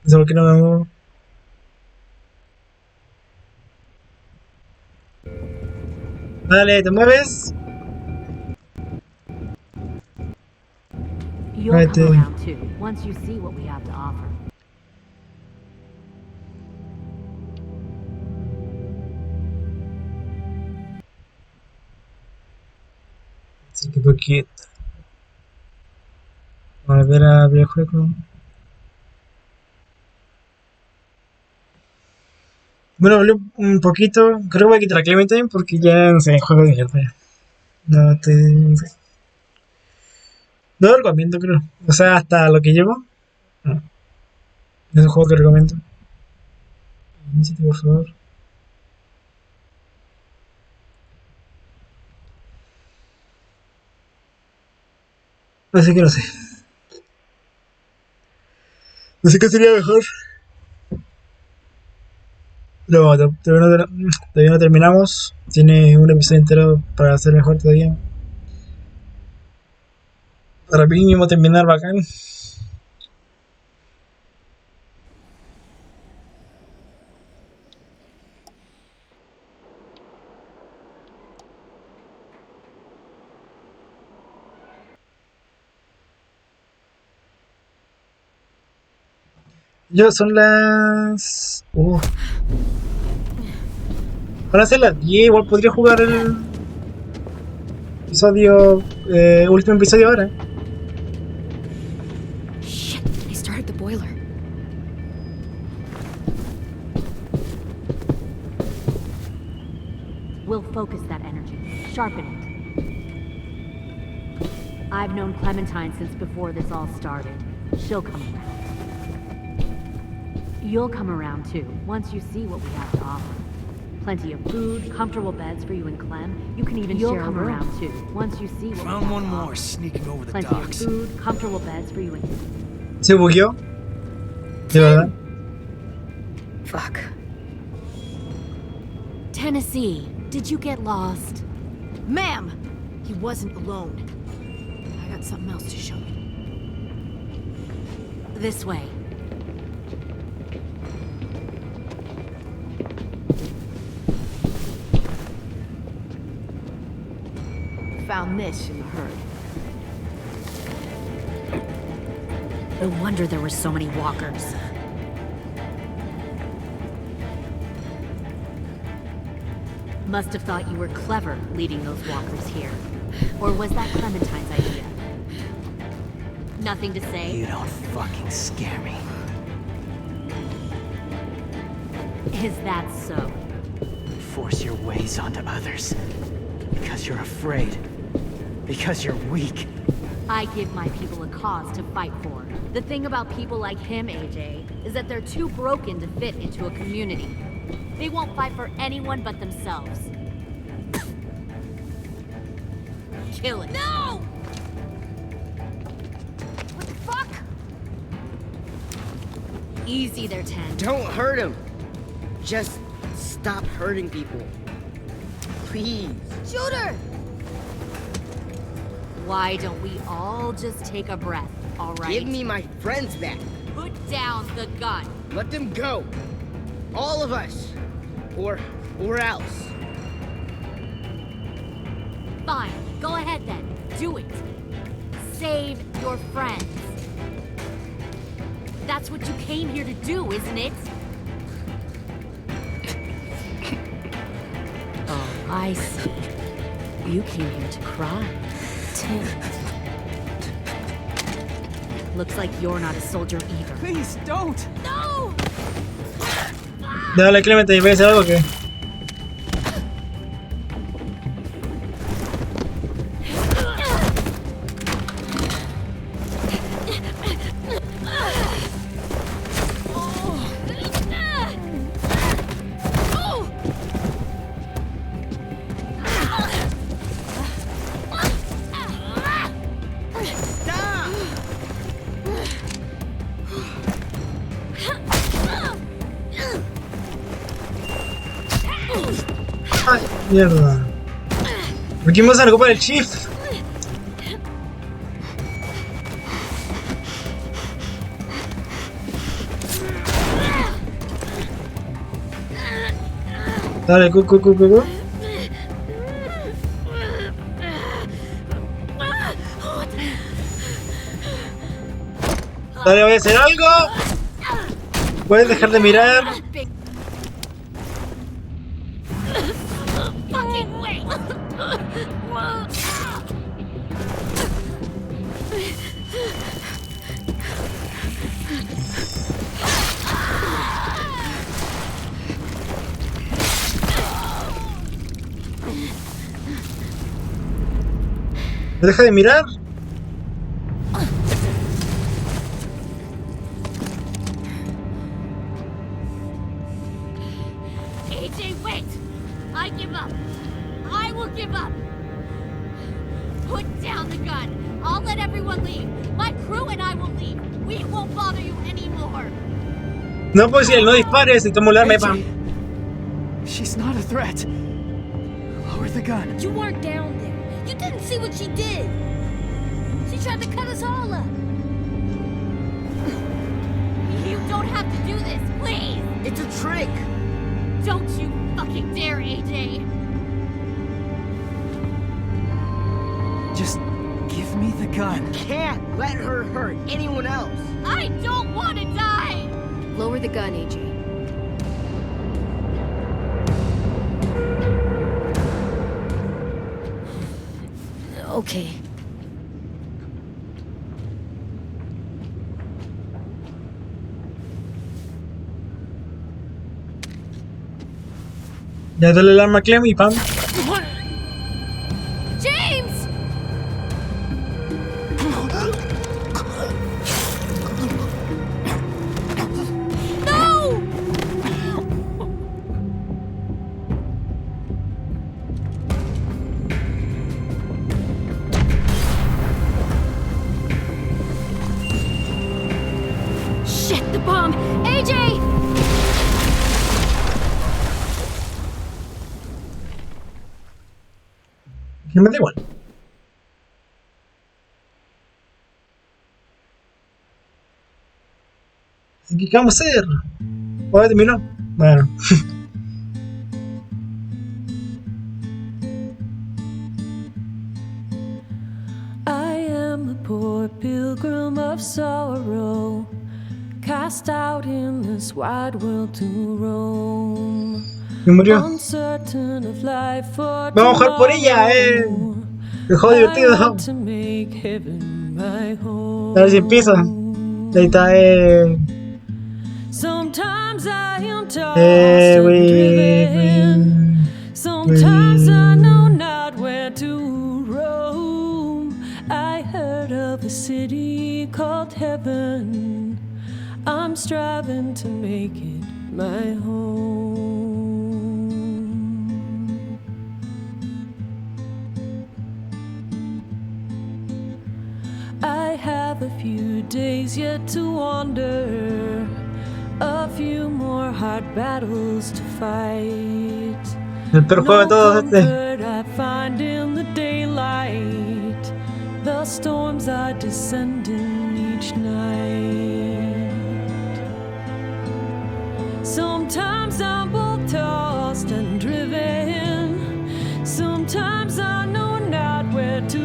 No sé por qué no me muevo. Dale, ¿te mueves? You'll come around too, once you see what we have to offer. Así que poquito. Volver a abrir el juego. Bueno, hablé un poquito. Creo que voy a quitar a Clementine porque ya no sé, el juego de mierda. No te. No sé. No lo recomiendo, creo. O sea, hasta lo que llevo. No. Es un juego que recomiendo. Iniciate, por favor. Así que no sé. No sé qué sería mejor. Pero todavía no terminamos. Tiene un episodio entero para hacer mejor todavía. Para mínimo terminar bacán. Yo son las... Van a ser las 10, igual podría jugar el episodio... último episodio ahora. Shit, they started the boiler. We'll focus that energy. Sharpen it. I've known Clementine since before this all started. She'll come around. You'll come around too, once you see what we have to offer. Plenty of food, comfortable beds for you and Clem. You can even share a room. You'll come around too, once you see what we have to offer. Found one more sneaking over the docks. Plenty of food, comfortable beds for you and... ¿Se bugueó? ¿De verdad? Fuck. Tennessee, did you get lost? Ma'am! He wasn't alone. I got something else to show you. This way. Found this in the herd. No wonder there were so many walkers. Must have thought you were clever leading those walkers here. Or was that Clementine's idea? Nothing to say? You don't fucking scare me. Is that so? You force your ways onto others. Because you're afraid. Because you're weak. I give my people a cause to fight for. The thing about people like him, AJ, is that they're too broken to fit into a community. They won't fight for anyone but themselves. Kill it. No! What the fuck? Easy there, 10. Don't hurt him. Just stop hurting people. Please. Shoot her! Why don't we all just take a breath, all right? Give me my friends back. Put down the gun. Let them go. All of us. Or else. Fine. Go ahead then. Do it. Save your friends. That's what you came here to do, isn't it? Oh, I see. You came here to cry. Tim. Looks like you're not a soldier either. Please, don't! No! Dale, Clemente, ¿voy a hacer algo o qué? Ay, mierda. ¿Por qué me vas a ocupar el shift? Dale, cu. Dale, voy a hacer algo. Puedes dejar de mirar. Fucking wait! Deja de mirar. AJ, wait! I give up. I will give up. Put down the gun. I'll let everyone leave. My crew and I will leave. We won't bother you anymore. No puedo decir el no dispares y tomo el arma y pam. She's not a threat. Lower the gun. You weren't down there. You didn't see what she did. She tried to cut us all up. You don't have to do this, please. It's a trick. Don't you fucking dare, AJ. Just give me the gun. Can't let her hurt anyone else. I don't want to die. Lower the gun, AJ. Okay. Ya dale el arma a Clem y pam. James! No! Shit, the bomb! AJ! Que me da igual. Así que, ¿qué vamos a hacer? ¿O ya terminó? Bueno. I am a poor pilgrim of sorrow, cast out in this wide world to roam. Me murió. Uncertain of life for Vamos a jugar por ella, El juego divertido. I want to make heaven my home. A ver si empieza. Ahí está, Sometimes I am tossed and driven. Sometimes I know not where to roam. I heard of a city called heaven. I'm striving to make it my home. I have a few days yet to wander, a few more hard battles to fight. El peor juego de todos comfort I find in the daylight. The storms are descending each night. Sometimes I'm both tossed and driven. Sometimes I know not where to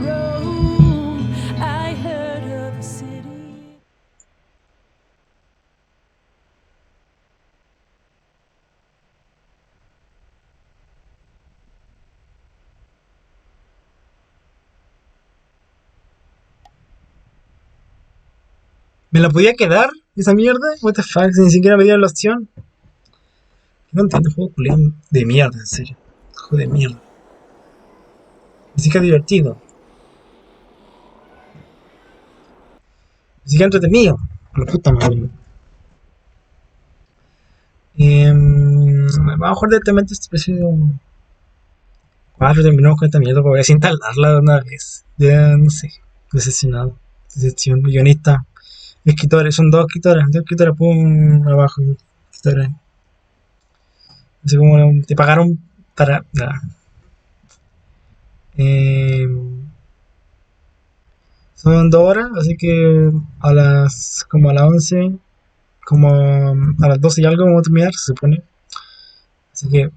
roam. I heard of a city. ¿Me la podía quedar esa mierda? What the fuck, ni siquiera me dieron la opción. No entiendo, juego culiado de mierda, en serio. Juego de mierda. Ni siquiera divertido. Ni siquiera entretenido. Por la puta madre. Vamos a jugar directamente este episodio 4. Terminamos con esta mierda porque voy a instalarla de una vez. Ya no sé. Decepcionado. Decepción. Guionista. Escritores. Son dos escritores. Dos escritores. Pum. Abajo. Escritores. No sé cómo te pagaron para. Nada. Son 2 horas. Así que a las. Como a las 11. Como a las 12 y algo vamos a terminar. Se supone. Así que